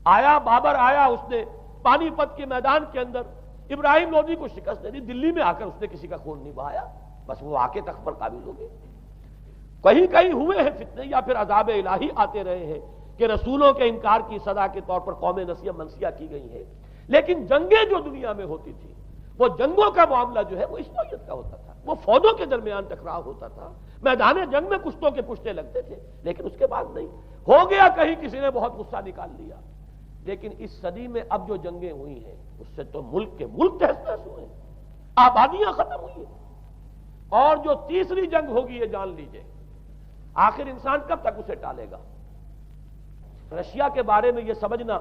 Speaker 1: آیا بابر آیا، اس نے پانی پت کے میدان کے اندر ابراہیم لودھی کو شکست دے دی، دلی میں آ کر اس نے کسی کا خون نہیں بہایا، بس وہ آ کے تخت پر قابض ہو گئے۔ کہیں کہیں ہوئے ہیں فتنے، یا پھر عذاب الہی آتے رہے ہیں کہ رسولوں کے انکار کی سزا کے طور پر قوم نسیہ منسیہ کی گئی ہے، لیکن جنگیں جو دنیا میں ہوتی تھی، وہ جنگوں کا معاملہ جو ہے وہ اس نوعیت کا ہوتا تھا، وہ فوجوں کے درمیان ٹکراؤ ہوتا تھا، میدان جنگ میں کشتوں کے پشتے لگتے تھے، لیکن اس کے بعد نہیں ہو گیا، کہیں کسی نے بہت غصہ نکال لیا۔ لیکن اس صدی میں اب جو جنگیں ہوئی ہیں اس سے تو ملک کے ملک تہس نہس ہوئے ہیں، آبادیاں ختم ہوئی ہیں، اور جو تیسری جنگ ہوگی یہ جان لیجئے، آخر انسان کب تک اسے ٹالے گا؟ رشیا کے بارے میں یہ سمجھنا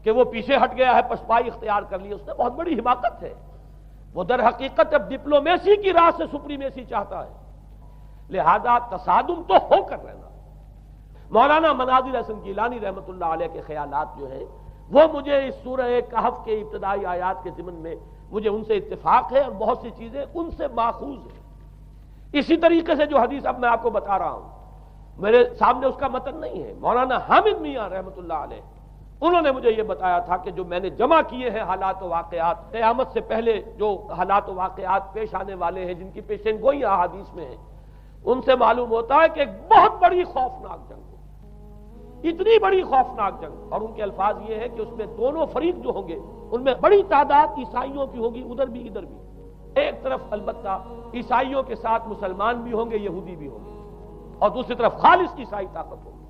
Speaker 1: کہ وہ پیچھے ہٹ گیا ہے، پشپائی اختیار کر لی، اس نے بہت بڑی حماقت ہے۔ وہ در حقیقت اب ڈپلومیسی کی راہ سے سپریمیسی چاہتا ہے، لہذا تصادم تو ہو کر رہنا۔ مولانا مناظر حسن گیلانی رحمۃ اللہ علیہ کے خیالات جو ہیں وہ مجھے اس سورہ کہف کے ابتدائی آیات کے ضمن میں مجھے ان سے اتفاق ہے، اور بہت سی چیزیں ان سے ماخوذ ہیں۔ اسی طریقے سے جو حدیث اب میں آپ کو بتا رہا ہوں، میرے سامنے اس کا متن نہیں ہے، مولانا حامد میاں رحمۃ اللہ علیہ انہوں نے مجھے یہ بتایا تھا کہ جو میں نے جمع کیے ہیں حالات و واقعات، قیامت سے پہلے جو حالات و واقعات پیش آنے والے ہیں، جن کی پیشین گوئی احادیث میں ہیں، ان سے معلوم ہوتا ہے کہ ایک بہت بڑی خوفناک جنگ ہو، اتنی بڑی خوفناک جنگ، اور ان کے الفاظ یہ ہے کہ اس میں دونوں فریق جو ہوں گے ان میں بڑی تعداد عیسائیوں کی ہوگی، ادھر بھی ادھر بھی، ایک طرف البتہ عیسائیوں کے ساتھ مسلمان بھی ہوں گے، یہودی بھی ہوں گے، اور دوسری طرف خالص عیسائی طاقت ہوگی،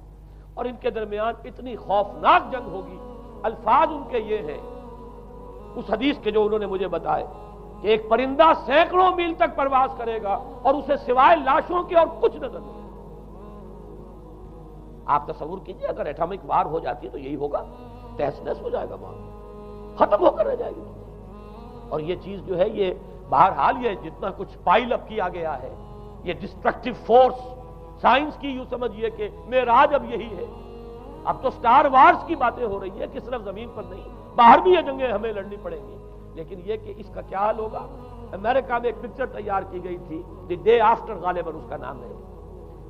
Speaker 1: اور ان کے درمیان اتنی خوفناک جنگ ہوگی۔ الفاظ ان کے یہ ہیں اس حدیث کے جو انہوں نے مجھے بتائے کہ ایک پرندہ سینکڑوں میل تک پرواز کرے گا اور اسے سوائے لاشوں کے اور کچھ نظر نہیں۔ آپ تصور کیجئے اگر ایٹمک وار ہو جاتی ہے تو یہی ہوگا، تہس نہس ہو جائے گا، وہاں ختم ہو کر رہ جائے گی۔ اور یہ چیز جو ہے یہ بہرحال یہ جتنا کچھ پائل اپ کیا گیا ہے، یہ ڈسٹرکٹیو فورس، سائنس کی یوں سمجھیے کہ معراج اب یہی ہے۔ اب تو سٹار وارز کی باتیں ہو رہی ہے کہ صرف زمین پر نہیں، باہر بھی یہ جنگیں ہمیں لڑنی پڑیں گی، لیکن یہ کہ اس کا کیا حال ہوگا۔ امریکہ میں ایک پکچر تیار کی گئی تھی، دی ڈے آفٹر غالباً اس کا نام ہے،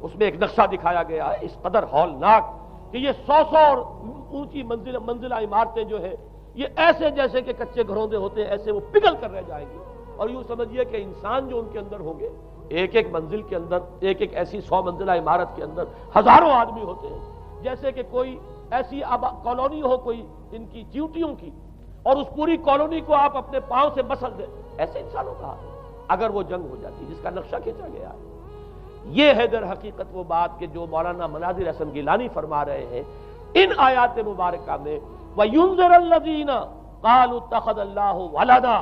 Speaker 1: اس میں ایک نقشہ دکھایا گیا ہے اس قدر ہولناک کہ یہ 100 اور اونچی منزلہ عمارتیں جو ہے یہ ایسے جیسے کہ کچے گھروندے ہوتے ہیں، ایسے وہ پگھل کر رہ جائیں گی، اور یوں سمجھیے کہ انسان جو ان کے اندر ہوں گے، ایک ایک منزل کے اندر، ایک ایک ایسی 100 منزلہ عمارت کے اندر ہزاروں آدمی ہوتے ہیں، جیسے کہ کوئی ایسی کالونی ہو کوئی ان کی چیونٹیوں کی، اور اس پوری کالونی کو آپ اپنے پاؤں سے مسل دیں، ایسے انسانوں کا اگر وہ جنگ ہو جاتی جس کا نقشہ کھینچا گیا ہے۔ یہ ہے در حقیقت وہ بات کہ جو مولانا مناظر حسن گیلانی فرما رہے ہیں ان آیات مبارکہ میں، وَيُنذِرَ الَّذِينَ قَالُوا اتَّخَذَ اللَّهُ وَلَدًا،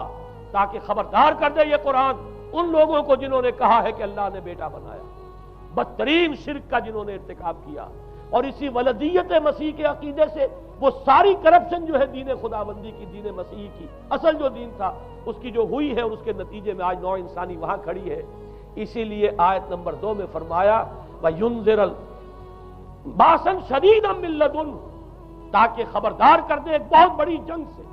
Speaker 1: تاکہ خبردار کر دے یہ قرآن ان لوگوں کو جنہوں نے کہا ہے کہ اللہ نے بیٹا بنایا، بدترین شرک کا جنہوں نے ارتکاب کیا، اور اسی ولدیت مسیح کے عقیدے سے وہ ساری کرپشن جو ہے دین خداوندی کی، دین مسیح کی اصل جو دین تھا اس کی جو ہوئی ہے، اور اس کے نتیجے میں آج نوع انسانی وہاں کھڑی ہے۔ اسی لیے آیت نمبر 2 میں فرمایا وَيُنذِرَ بَأْسًا شَدِيدًا مِّن لَّدُنْهُ، تاکہ خبردار کر دے ایک بہت بڑی جنگ سے۔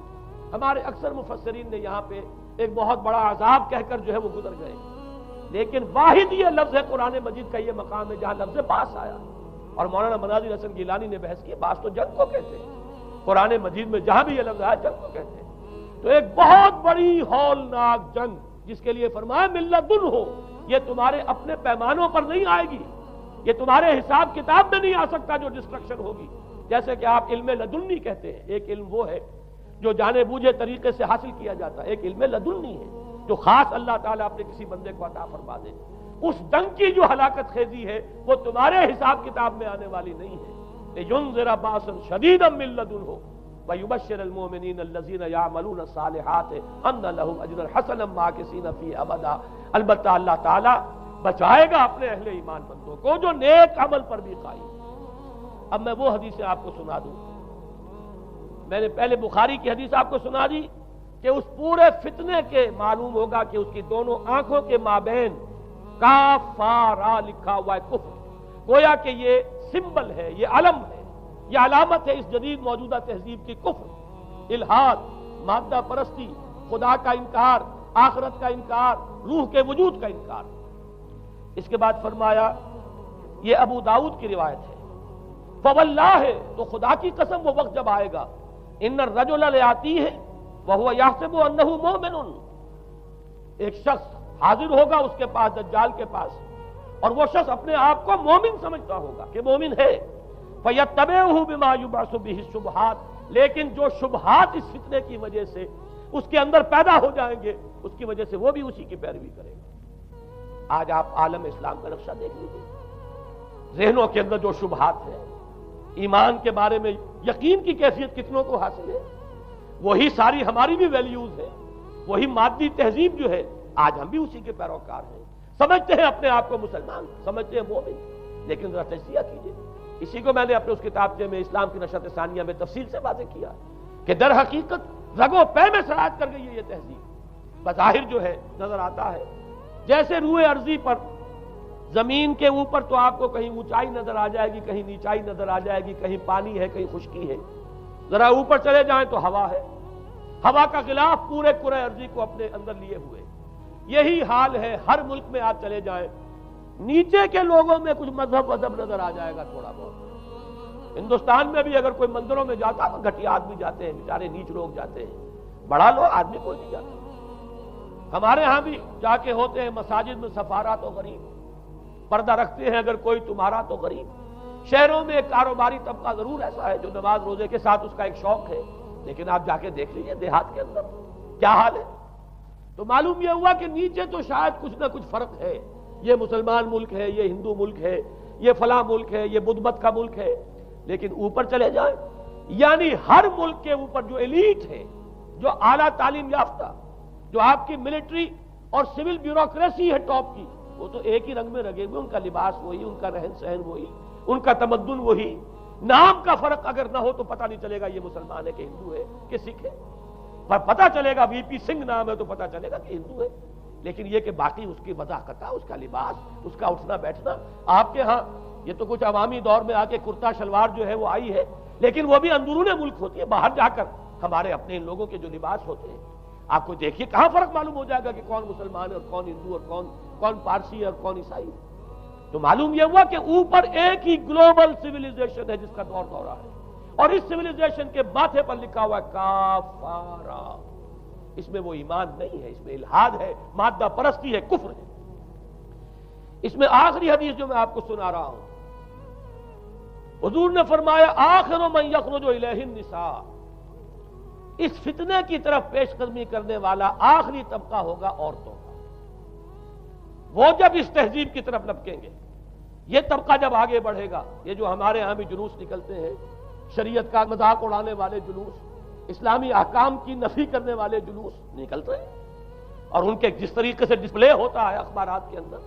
Speaker 1: ہمارے اکثر مفسرین نے یہاں پہ ایک بہت بڑا عذاب کہہ کر جو ہے وہ گزر گئے، لیکن واحد یہ لفظ ہے قرآن مجید کا یہ مقام ہے جہاں لفظ باس آیا، اور مولانا مناظر حسن گیلانی نے بحث کی باس تو جنگ کو کہتے ہیں، قرآن مجید میں جہاں بھی یہ لفظ آیا جنگ کو کہتے ہیں۔ تو ایک بہت بڑی ہولناک جنگ جس کے لیے فرمایا ملتن ہو، یہ تمہارے اپنے پیمانوں پر نہیں آئے گی، یہ تمہارے حساب کتاب میں نہیں آ سکتا جو ڈسٹرکشن ہوگی۔ جیسے کہ آپ علم لدنی کہتے ہیں، ایک علم وہ ہے جو جانے بوجھے طریقے سے حاصل کیا جاتا ہے، ایک علم لدنی ہے جو خاص اللہ تعالیٰ اپنے کسی بندے کو عطا فرما دے۔ اس جنگ کی جو ہلاکت خیزی ہے وہ تمہارے حساب کتاب میں آنے والی نہیں ہے۔ لِيُنذِرَ بَأْسًا شَدِيدًا مِّن لَّدُنْهُ وَيُبَشِّرَ الْمُؤْمِنِينَ الَّذِينَ يَعْمَلُونَ الصَّالِحَاتِ أَنَّ لَهُمْ أَجْرًا حَسَنًا مَّاكِثِينَ فِيهِ أَبَدًا۔ البتہ اللہ تعالیٰ بچائے گا اپنے اہل ایمان بندوں کو جو نیک عمل پر بھی قائم۔ اب میں وہ حدیثیں آپ کو سنا دوں، میں نے پہلے بخاری کی حدیث آپ کو سنا دی کہ اس پورے فتنے کے معلوم ہوگا کہ اس کی دونوں آنکھوں کے مابین کافارا لکھا ہوا ہے کفر، گویا کہ یہ سمبل ہے، یہ علم ہے، یہ علامت ہے اس جدید موجودہ تہذیب کی کفر، الحاد، مادہ پرستی، خدا کا انکار، آخرت کا انکار، روح کے وجود کا انکار۔ اس کے بعد فرمایا یہ ابو داؤد کی روایت ہے، فواللہ، تو خدا کی قسم وہ وقت جب آئے گا، ان الرجل لیاتیہ وہو یحسب انہ مومن، ایک شخص حاضر ہوگا اس کے پاس، دجال کے پاس، اور وہ شخص اپنے آپ کو مومن سمجھتا ہوگا کہ مومن ہے، فیتبعہ بما یبعث بہ الشبہات، لیکن جو شبہات اس فتنے کی وجہ سے اس کے اندر پیدا ہو جائیں گے اس کی وجہ سے وہ بھی اسی کی پیروی کرے گا۔ آج آپ عالم اسلام کا نقشہ دیکھ لیجیے، ذہنوں کے اندر جو شبہات ہیں، ایمان کے بارے میں یقین کی کیفیت کتنوں کو حاصل ہے، وہی ساری ہماری بھی ویلیوز ہے، وہی مادی تہذیب جو ہے، آج ہم بھی اسی کے پیروکار ہیں، سمجھتے ہیں اپنے آپ کو مسلمان، سمجھتے ہیں مومن، لیکن ذرا تجزیہ کیجئے۔ اسی کو میں نے اپنے اس کتابچے میں اسلام کی نشرت ثانیہ میں تفصیل سے واضح کیا کہ در حقیقت رگوں پے میں سرایت کر گئی ہے یہ تہذیب۔ بظاہر جو ہے نظر آتا ہے جیسے روئے ارضی پر، زمین کے اوپر تو آپ کو کہیں اونچائی نظر آ جائے گی، کہیں نیچائی نظر آ جائے گی، کہیں پانی ہے، کہیں خشکی ہے، ذرا اوپر چلے جائیں تو ہوا ہے، ہوا کا غلاف پورے کرۂ ارضی کو اپنے اندر لیے ہوئے۔ یہی حال ہے ہر ملک میں آپ چلے جائیں، نیچے کے لوگوں میں کچھ مذہب وذہب نظر آ جائے گا تھوڑا بہت۔ ہندوستان میں بھی اگر کوئی مندروں میں جاتا تو گھٹیا آدمی جاتے ہیں، بیچارے نیچ لوگ جاتے ہیں، بڑا لوگ آدمی کوئی نہیں جاتا۔ ہمارے ہاں بھی جا کے ہوتے ہیں مساجد میں سفارا تو غریب، پردہ رکھتے ہیں اگر کوئی تمہارا تو غریب۔ شہروں میں ایک کاروباری طبقہ ضرور ایسا ہے جو نماز روزے کے ساتھ اس کا ایک شوق ہے، لیکن آپ جا کے دیکھ لیجئے دیہات کے اندر کیا حال ہے۔ تو معلوم یہ ہوا کہ نیچے تو شاید کچھ نہ کچھ فرق ہے، یہ مسلمان ملک ہے، یہ ہندو ملک ہے، یہ فلاں ملک ہے، یہ بدھ مت کا ملک ہے، لیکن اوپر چلے جائیں یعنی ہر ملک کے اوپر جو ایلیٹ ہے، جو اعلیٰ تعلیم یافتہ، جو آپ کی ملٹری اور سول بیوروکریسی ہے ٹاپ کی، وہ تو ایک ہی رنگ میں رگے ہوئے، ان کا لباس وہی، ان کا رہن سہن وہی، ان کا تمدن وہی، نام کا فرق اگر نہ ہو تو پتہ نہیں چلے گا یہ مسلمان ہے کہ ہندو ہے کہ سکھ ہے، پر پتہ چلے گا وی پی سنگھ نام ہے تو پتہ چلے گا کہ ہندو ہے، لیکن یہ کہ باقی اس کی وضاحت، اس کا لباس، اس کا اٹھنا بیٹھنا، آپ کے ہاں یہ تو کچھ عوامی دور میں آ کے کرتا شلوار جو ہے وہ آئی ہے، لیکن وہ بھی اندرون ملک ہوتی ہے، باہر جا کر ہمارے اپنے ان لوگوں کے جو لباس ہوتے ہیں، آپ کو دیکھیے کہاں فرق معلوم ہو جائے گا کہ کون مسلمان ہے اور کون ہندو اور کون پارسی ہے اور کون عیسائی ہے۔ تو معلوم یہ ہوا کہ اوپر ایک ہی گلوبل سیویلائزیشن ہے جس کا دور دورہ ہے، اور اس سیویلائزیشن کے ماتھے پر لکھا ہوا ہے کافارا، اس میں وہ ایمان نہیں ہے، اس میں الحاد ہے، مادہ پرستی ہے، کفر ہے۔ اس میں آخری حدیث جو میں آپ کو سنا رہا ہوں، حضور نے فرمایا آخر من یخرج الیہ النساء، اس فتنے کی طرف پیش قدمی کرنے والا آخری طبقہ ہوگا عورتوں کا، وہ جب اس تہذیب کی طرف لپکیں گے، یہ طبقہ جب آگے بڑھے گا، یہ جو ہمارے ہاں بھی جلوس نکلتے ہیں، شریعت کا مذاق اڑانے والے جلوس، اسلامی احکام کی نفی کرنے والے جلوس نکلتے ہیں، اور ان کے جس طریقے سے ڈسپلے ہوتا ہے اخبارات کے اندر،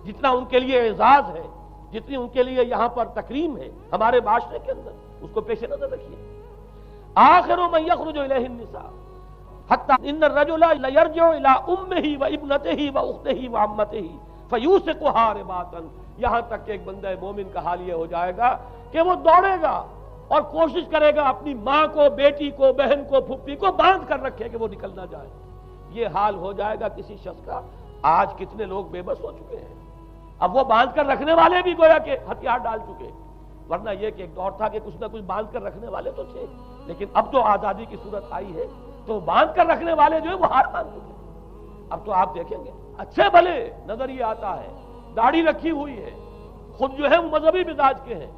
Speaker 1: جتنا ان کے لیے اعزاز ہے، جتنی ان کے لیے یہاں پر تکریم ہے ہمارے معاشرے کے اندر، اس کو پیش نظر رکھیے۔ آخر من یخرج الیہ النساء حتی ان الرجل لیرجع الی امہ و ابنتہ و اختہ و عمتہ فیوثقھا رباطا، یہاں تک کہ ایک بندہ مومن کا حال یہ ہو جائے گا کہ وہ دوڑے گا اور کوشش کرے گا اپنی ماں کو، بیٹی کو، بہن کو، پھپھی کو باندھ کر رکھے کہ وہ نکل نہ جائے۔ یہ حال ہو جائے گا کسی شخص کا۔ آج کتنے لوگ بے بس ہو چکے ہیں، اب وہ باندھ کر رکھنے والے بھی گویا کہ ہتھیار ڈال چکے، ورنہ یہ کہ ایک دور تھا کہ کچھ نہ کچھ باندھ کر رکھنے والے تو تھے، لیکن اب تو آزادی کی صورت آئی ہے تو باندھ کر رکھنے والے جو ہے وہ ہار مان چکے۔ اب تو آپ دیکھیں گے اچھے بھلے نظر یہ آتا ہے، داڑھی رکھی ہوئی ہے، خود جو ہے وہ مذہبی مزاج کے ہیں،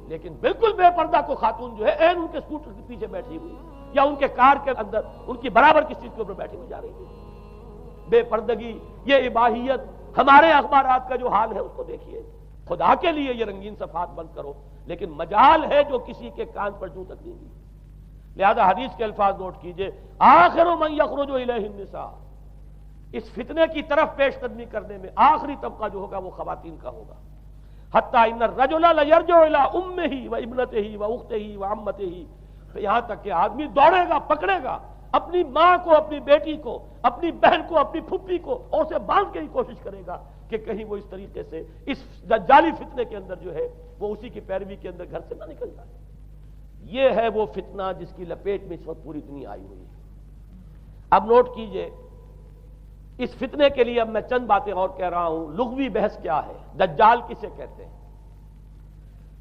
Speaker 1: لیکن بالکل بے پردہ کو خاتون جو ہے این ان کے اسکوٹر کے پیچھے بیٹھی ہوئی یا ان کے کار کے اندر ان کی برابر کی چیز کے اوپر بیٹھی ہوئی جا رہی ہے۔ بے پردگی، یہ اباحیت، ہمارے اخبارات کا جو حال ہے اس کو دیکھیے۔ خدا کے لیے یہ رنگین صفحات بند کرو، لیکن مجال ہے جو کسی کے کان پر جوں تک نہیں دی۔ لہذا حدیث کے الفاظ نوٹ کیجئے، آخر من یخرج الیہ النساء، اس فتنے کی طرف پیش قدمی کرنے میں آخری طبقہ جو ہوگا وہ خواتین کا ہوگا۔ حتی ان الرجل لیرجع الی امہ و ابنتہ و اختہ و عمتہ، یہاں تک کہ آدمی دوڑے گا، پکڑے گا اپنی ماں کو، اپنی بیٹی کو، اپنی بہن کو، اپنی پھپھی کو، اور اسے باندھ کے ہی کوشش کرے گا کہ کہیں وہ اس طریقے سے اس دجالی فتنے کے اندر جو ہے وہ اسی کی پیروی کے اندر گھر سے نہ نکل جائے۔ یہ ہے وہ فتنہ جس کی لپیٹ میں اس وقت پوری دنیا آئی ہوئی ہے۔ اب نوٹ کیجئے، اس فتنے کے لیے اب میں چند باتیں اور کہہ رہا ہوں۔ لغوی بحث کیا ہے؟ دجال کسے کہتے ہیں؟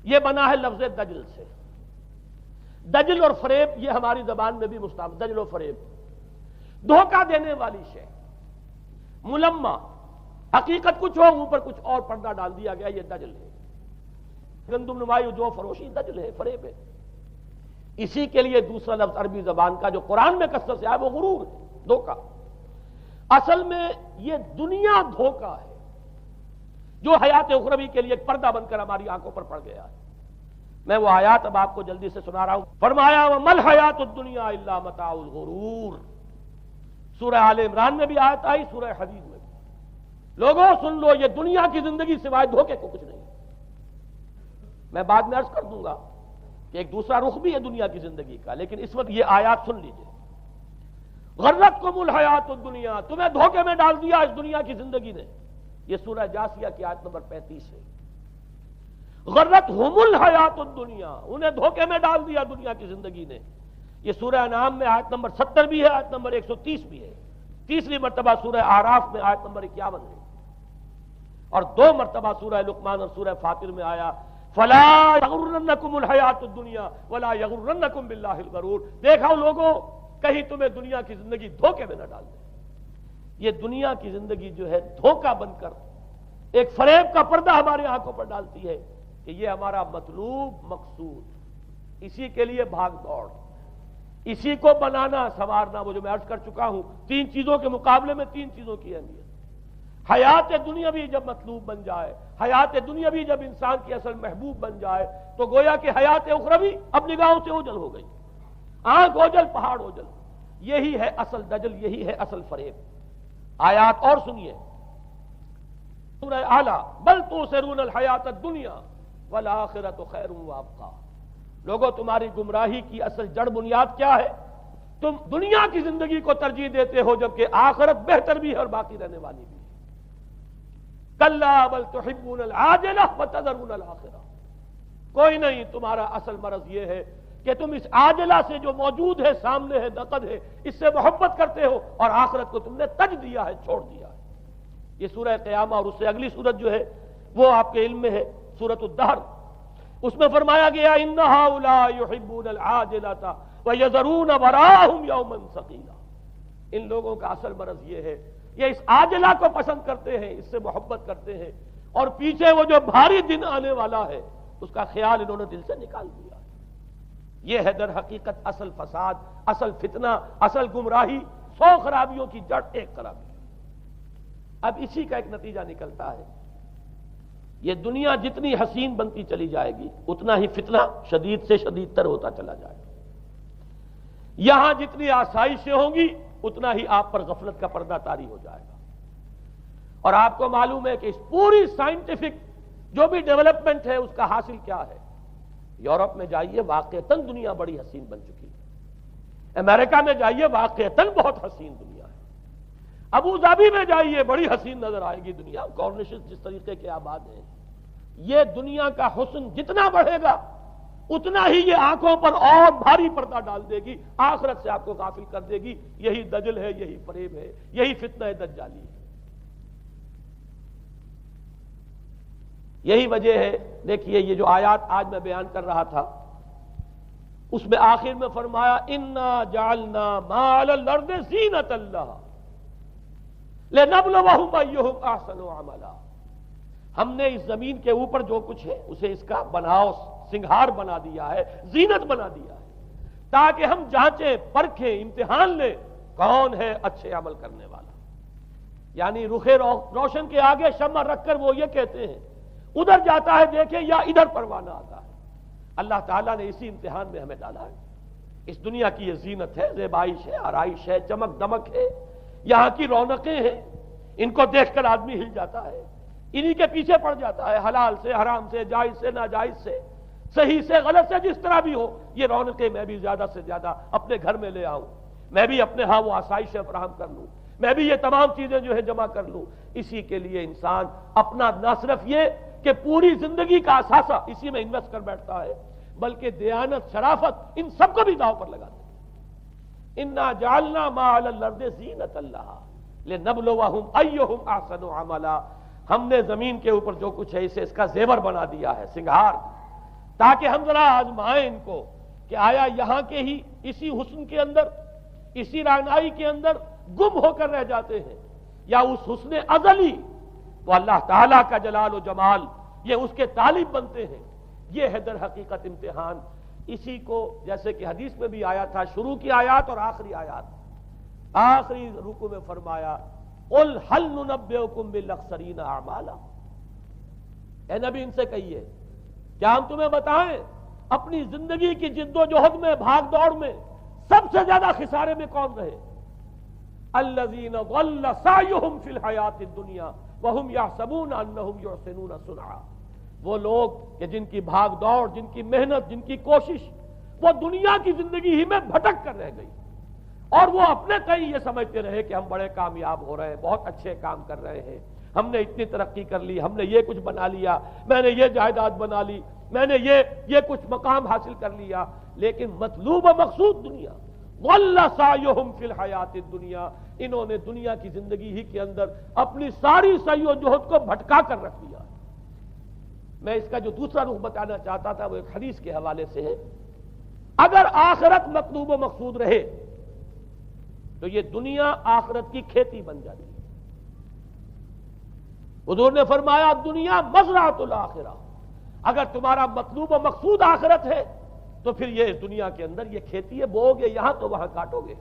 Speaker 1: یہ بنا ہے لفظ دجل سے۔ دجل اور فریب یہ ہماری زبان میں بھی مستعمل، دجل و فریب، دھوکہ دینے والی شے، ملمہ، حقیقت کچھ ہو اوپر کچھ اور پردہ ڈال دیا گیا، یہ دجل ہے۔ گندم نمائی جو فروشی دجل ہے، فریب ہے۔ اسی کے لیے دوسرا لفظ عربی زبان کا جو قرآن میں کثرت سے آیا وہ غرور ہے، دھوکہ۔ اصل میں یہ دنیا دھوکہ ہے جو حیات اخروی کے لیے ایک پردہ بن کر ہماری آنکھوں پر پڑ گیا ہے۔ میں وہ آیات اب آپ کو جلدی سے سنا رہا ہوں۔ فرمایا وَمَا الْحَيَاةُ الدُّنْيَا إِلَّا مَتَاعُ الْغُرُورِ، سورہ آل عمران میں بھی آیت آئی، سورہ حدید میں بھی۔ لوگوں سن لو، یہ دنیا کی زندگی سوائے دھوکے کو کچھ نہیں۔ میں بعد میں عرض کر دوں گا کہ ایک دوسرا رخ بھی ہے دنیا کی زندگی کا، لیکن اس وقت یہ آیات سن لیجئے۔ غرتکم الحیات الدنیا، تمہیں دھوکے میں ڈال دیا اس دنیا کی زندگی نے، یہ سورہ جاثیہ کی آیت نمبر 35 ہے۔ غرتہم الحیات الدنیا، انہیں دھوکے میں ڈال دیا دنیا کی زندگی نے، یہ سورہ انعام میں آیت نمبر 70 بھی ہے، آیت نمبر 130 بھی ہے۔ تیسری مرتبہ سورہ اعراف میں آیت نمبر 51 ہے، اور 2 مرتبہ سورہ لقمان اور سورہ فاطر میں آیا فلا یغرنکم الحیات الدنیا ولا یغرنکم باللہ الغرور۔ دیکھو لوگوں، کہیں تمہیں دنیا کی زندگی دھوکے میں نہ ڈال دے۔ یہ دنیا کی زندگی جو ہے دھوکہ بن کر ایک فریب کا پردہ ہمارے آنکھوں پر ڈالتی ہے کہ یہ ہمارا مطلوب مقصود، اسی کے لیے بھاگ دوڑ، اسی کو بنانا سنوارنا۔ وہ جو میں عرض کر چکا ہوں، 3 چیزوں کے مقابلے میں 3 چیزوں کی اہمیت۔ حیات دنیاوی جب مطلوب بن جائے، حیات دنیاوی جب انسان کی اصل محبوب بن جائے، تو گویا کہ حیات اخروی اب نگاہوں سے اوجھل ہو گئی، آنکھ اوجھل پہاڑ اوجھل۔ یہی ہے اصل دجل، یہی ہے اصل فریب۔ آیات اور سنیے، سورہ اعلی، بل تؤثرون الحیات الدنیا والآخرۃ خیر وابقیٰ۔ لوگوں، تمہاری گمراہی کی اصل جڑ بنیاد کیا ہے؟ تم دنیا کی زندگی کو ترجیح دیتے ہو، جبکہ آخرت بہتر بھی ہے اور باقی رہنے والی بھی ہے۔ کلا بل تحبون العاجلہ وتذرون الآخرہ۔ کوئی نہیں، تمہارا اصل مرض یہ ہے کہ تم اس عاجلہ سے جو موجود ہے، سامنے ہے، نقد ہے، اس سے محبت کرتے ہو، اور آخرت کو تم نے تج دیا ہے، چھوڑ دیا ہے۔ یہ سورہ قیامہ اور اس سے اگلی سورت جو ہے وہ آپ کے علم میں ہے، سورۃ الدہر۔ اس میں فرمایا گیا ان ہؤلاء یحبون العاجلۃ ویذرون وراءہم یوما ثقیلا۔ ان لوگوں کا اصل مرض یہ ہے، یہ اس عاجلہ کو پسند کرتے ہیں، اس سے محبت کرتے ہیں، اور پیچھے وہ جو بھاری دن آنے والا ہے اس کا خیال انہوں نے دل سے نکال دیا۔ یہ ہے در حقیقت اصل فساد، اصل فتنہ، اصل گمراہی۔ 100 خرابیوں کی جڑ ایک خرابی۔ اب اسی کا ایک نتیجہ نکلتا ہے، یہ دنیا جتنی حسین بنتی چلی جائے گی اتنا ہی فتنہ شدید سے شدید تر ہوتا چلا جائے گا۔ یہاں جتنی آسائشیں ہوں گی اتنا ہی آپ پر غفلت کا پردہ طاری ہو جائے گا۔ اور آپ کو معلوم ہے کہ اس پوری سائنٹیفک جو بھی ڈیولپمنٹ ہے اس کا حاصل کیا ہے؟ یورپ میں جائیے واقعتاً دنیا بڑی حسین بن چکی ہے، امریکہ میں جائیے واقعتاً بہت حسین دنیا ہے، ابو ظبی میں جائیے بڑی حسین نظر آئے گی دنیا، کارنیشز جس طریقے کے آباد ہیں۔ یہ دنیا کا حسن جتنا بڑھے گا اتنا ہی یہ آنکھوں پر اور بھاری پردہ ڈال دے گی، آخرت سے آپ کو غافل کر دے گی۔ یہی دجل ہے، یہی فریب ہے، یہی فتنہ دجالی ہے۔ یہی وجہ ہے، دیکھیے یہ جو آیات آج میں بیان کر رہا تھا اس میں آخر میں فرمایا انا جعلنا ما علی الارض زینۃ اللہ لنبلوہم ایہم احسن عملا۔ ہم نے اس زمین کے اوپر جو کچھ ہے اسے اس کا بناؤ سنگھار بنا دیا ہے، زینت بنا دیا ہے، تاکہ ہم جانچیں پرکھیں امتحان لیں کون ہے اچھے عمل کرنے والا۔ یعنی رخ روشن کے آگے شمع رکھ کر وہ یہ کہتے ہیں ادھر جاتا ہے دیکھیں یا ادھر پروانہ آتا ہے۔ اللہ تعالیٰ نے اسی امتحان میں ہمیں ڈالا ہے۔ اس دنیا کی یہ زینت ہے، زیبائش ہے، آرائش ہے، چمک دمک ہے، یہاں کی رونقیں ہیں، ان کو دیکھ کر آدمی ہل جاتا ہے، انہی کے پیچھے پڑ جاتا ہے، حلال سے حرام سے، جائز سے ناجائز سے، صحیح سے غلط سے، جس طرح بھی ہو یہ رونقیں میں بھی زیادہ سے زیادہ اپنے گھر میں لے آؤں، میں بھی اپنے ہاں وہ آسائشیں فراہم کر لوں، میں بھی یہ تمام چیزیں جو ہے جمع کر لوں۔ اسی کے لیے انسان اپنا نہ صرف یہ کہ پوری زندگی کا اثاثہ اسی میں انویسٹ کر بیٹھتا ہے بلکہ دیانت، شرافت، ان سب کو بھی داؤ پر لگا دے۔ انا جعلنا ما علی الارض زینۃ اللہ لنبلوہم ایہم احسن عملا۔ ہم نے زمین کے اوپر جو کچھ ہے اسے اس کا زیور بنا دیا ہے، سنگھار، تاکہ ہم ذرا آزمائیں ان کو کہ آیا یہاں کے ہی اسی حسن کے اندر، اسی رعنائی کے اندر گم ہو کر رہ جاتے ہیں، یا اس حسن ازلی وہ اللہ تعالیٰ کا جلال و جمال یہ اس کے طالب بنتے ہیں۔ یہ ہے در حقیقت امتحان۔ اسی کو جیسے کہ حدیث میں بھی آیا تھا، شروع کی آیات اور آخری آیات، آخری رکوع میں فرمایا قل هل ننبئکم بالاخسرین اعمالا، اے نبی ان سے کہیے کیا ہم تمہیں بتائیں اپنی زندگی کی جد و جہد میں، بھاگ دوڑ میں سب سے زیادہ خسارے میں کون رہے؟ الذین ضل سعیہم فی الحیاۃ الدنیا وہم یحسبون انہم یحسنون صنعا۔ وہ لوگ کہ جن کی بھاگ دوڑ، جن کی محنت، جن کی کوشش وہ دنیا کی زندگی ہی میں بھٹک کر رہ گئی، اور وہ اپنے کہیں یہ سمجھتے رہے کہ ہم بڑے کامیاب ہو رہے ہیں، بہت اچھے کام کر رہے ہیں، ہم نے اتنی ترقی کر لی، ہم نے یہ کچھ بنا لیا، میں نے یہ جائیداد بنا لی، میں نے یہ کچھ مقام حاصل کر لیا، لیکن مطلوب و مقصود دنیا۔ ضل سعیہم فی الحیاۃ الدنیا، انہوں نے دنیا کی زندگی ہی کے اندر اپنی ساری سعی و جہد کو بھٹکا کر رکھ دیا۔ میں اس کا جو دوسرا رخ بتانا چاہتا تھا وہ ایک حدیث کے حوالے سے ہے۔ اگر آخرت مطلوب و مقصود رہے تو یہ دنیا آخرت کی کھیتی بن جاتی ہے۔ حضور نے فرمایا دنیا مزرعۃ الآخرہ، اگر تمہارا مطلوب و مقصود آخرت ہے تو پھر یہ دنیا کے اندر یہ کھیتی ہے، بو گے یہاں تو وہاں کاٹو گے۔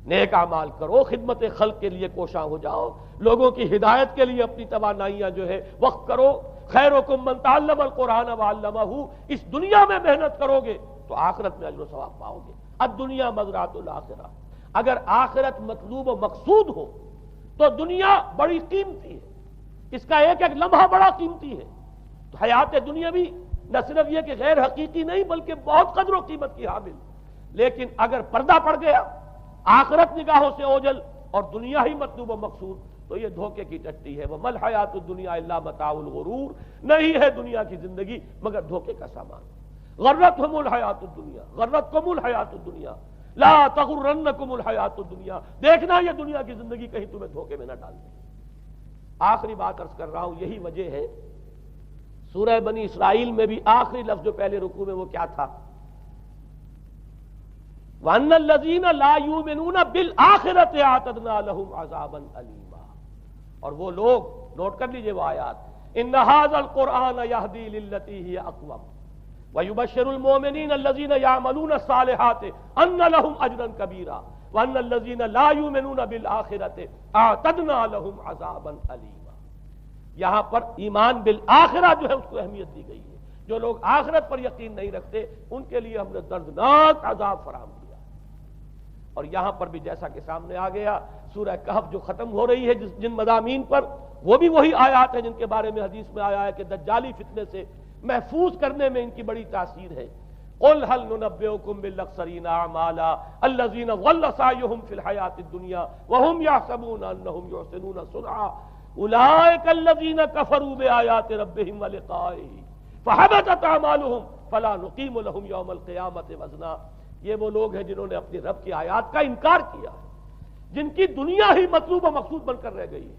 Speaker 1: نیک اعمال کرو، خدمت خلق کے لیے کوشاں ہو جاؤ، لوگوں کی ہدایت کے لیے اپنی توانائیاں جو ہے وقف کرو۔ خیرکم من تعلم القرآن وعلمہ، اس دنیا میں محنت کرو گے تو آخرت میں اجر و ثواب پاؤ گے۔ الدنیا مزرعۃ الآخرہ، اگر آخرت مطلوب و مقصود ہو تو دنیا بڑی قیمتی ہے، اس کا ایک ایک لمحہ بڑا قیمتی ہے۔ تو حیات دنیا بھی نہ صرف یہ کہ غیر حقیقی نہیں بلکہ بہت قدر و قیمت کی حامل، لیکن اگر پردہ پڑ گیا، آخرت نگاہوں سے اوجھل اور دنیا ہی مطلوب و مقصود، تو یہ دھوکے کی ٹٹی ہے۔ وَمَا الْحَيَاةُ الدُّنْيَا إِلَّا مَتَاعُ الْغُرُورِ، نہیں ہے دنیا کی زندگی مگر دھوکے کا سامان۔ غرتہم الحیات الدنیا، غرتکم الحیات الدنیا، لا تغرنکم الحیات الدنیا، دیکھنا یہ دنیا کی زندگی کہیں تمہیں دھوکے میں نہ ڈال دے۔ آخری بات عرض کر رہا ہوں، یہی وجہ ہے سورہ بنی اسرائیل میں بھی آخری لفظ جو پہلے رکوع میں وہ کیا تھا؟ وَأَنَّ الَّذِينَ لَا يُؤْمِنُونَ بِالْآخِرَةِ أَعْتَدْنَا لَهُمْ عَذَابًا أَلِيمًا۔ اور وہ لوگ، نوٹ کر لیجئے وہ آیات، إِنَّ هَذَا الْقُرْآنَ يَهْدِي لِلَّتِي هِيَ أَقْوَمُ وَيُبَشِّرُ الْمُؤْمِنِينَ الَّذِينَ يَعْمَلُونَ الصَّالِحَاتِ أَنَّ لَهُمْ أَجْرًا كَبِيرًا وَأَنَّ الَّذِينَ لَا يُؤْمِنُونَ بِالْآخِرَةِ أَعْتَدْنَا لَهُمْ عَذَابًا أَلِيمًا۔ یہاں پر ایمان بالآخرہ جو ہے اس کو اہمیت دی گئی ہے۔ جو لوگ آخرت پر یقین نہیں رکھتے ان کے لیے ہم نے دردناک عذاب فراہم کیا۔ اور یہاں پر بھی جیسا کہ سامنے آ گیا سورہ کہف جو ختم ہو رہی ہے جن مضامین پر، وہ بھی وہی آیات ہیں جن کے بارے میں حدیث میں آیا ہے کہ دجالی فتنے سے محفوظ کرنے میں ان کی بڑی تاثیر ہے۔ قل هل ننبئكم بالاخسرین اعمالا الذین ضل سعیهم فی الحیاۃ الدنیا وهم یحسبون انهم یحسنون صنعا اولئک الذین کفروا بآیات ربهم ولقائه فحبطت اعمالهم فلا نقیم لهم یوم القیامۃ وزنا۔ یہ وہ لوگ ہیں جنہوں نے اپنی رب کی آیات کا انکار کیا، جن کی دنیا ہی مطلوب و مقصود بن کر رہ گئی ہے،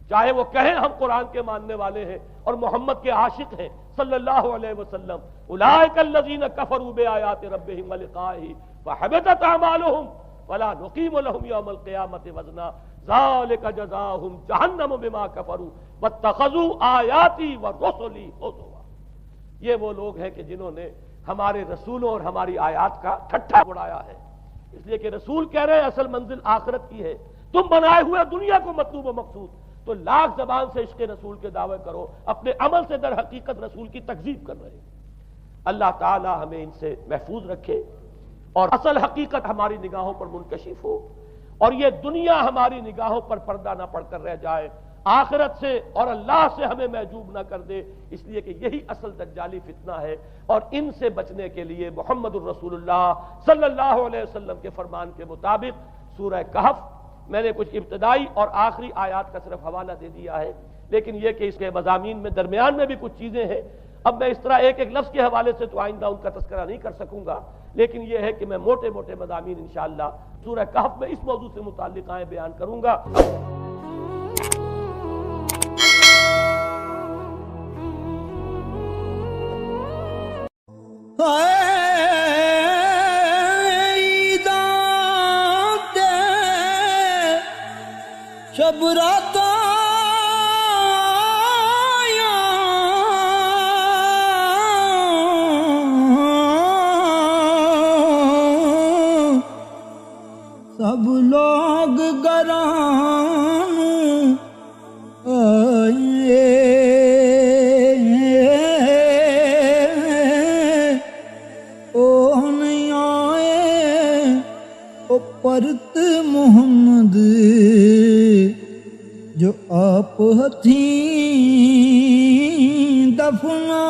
Speaker 1: چاہے وہ کہیں ہم قرآن کے ماننے والے ہیں اور محمد کے عاشق ہیں صلی اللہ علیہ وسلم، اولئک الذین کفروا بآیات ربهم ولقائه فحبطت اعمالهم ولا نقیم لهم یوم القیامۃ وزنا ذلک جزاؤہم جہنم بما کفروا واتخذوا آیاتی ورسلی ہزوا۔ یہ وہ لوگ ہیں کہ جنہوں نے ہمارے رسولوں اور ہماری آیات کا ٹھٹھا اڑایا ہے، اس لیے کہ رسول کہہ رہے ہیں اصل منزل آخرت کی ہے، تم بنائے ہوئے دنیا کو مطلوب و مقصود، تو لاکھ زبان سے عشق رسول کے دعوے کرو، اپنے عمل سے در حقیقت رسول کی تکذیب کر رہے ہیں۔ اللہ تعالی ہمیں ان سے محفوظ رکھے اور اصل حقیقت ہماری نگاہوں پر منکشف ہو، اور یہ دنیا ہماری نگاہوں پر پردہ نہ پڑ کر رہ جائے، آخرت سے اور اللہ سے ہمیں محجوب نہ کر دے، اس لیے کہ یہی اصل دجالی فتنہ ہے، اور ان سے بچنے کے لیے محمد الرسول اللہ صلی اللہ علیہ وسلم کے فرمان کے مطابق سورہ کہف میں نے کچھ ابتدائی اور آخری آیات کا صرف حوالہ دے دیا ہے، لیکن یہ کہ اس کے مضامین میں درمیان میں بھی کچھ چیزیں ہیں، اب میں اس طرح ایک ایک لفظ کے حوالے سے تو آئندہ ان کا تذکرہ نہیں کر سکوں گا، لیکن یہ ہے کہ میں موٹے موٹے مضامین انشاءاللہ سورہ کہف میں اس موضوع سے متعلق آئیں بیان کروں گا۔
Speaker 2: شب رات سب لوگ گران آئے او نہیں آئے او پرت محمد جو آپ ہتھیں دفنا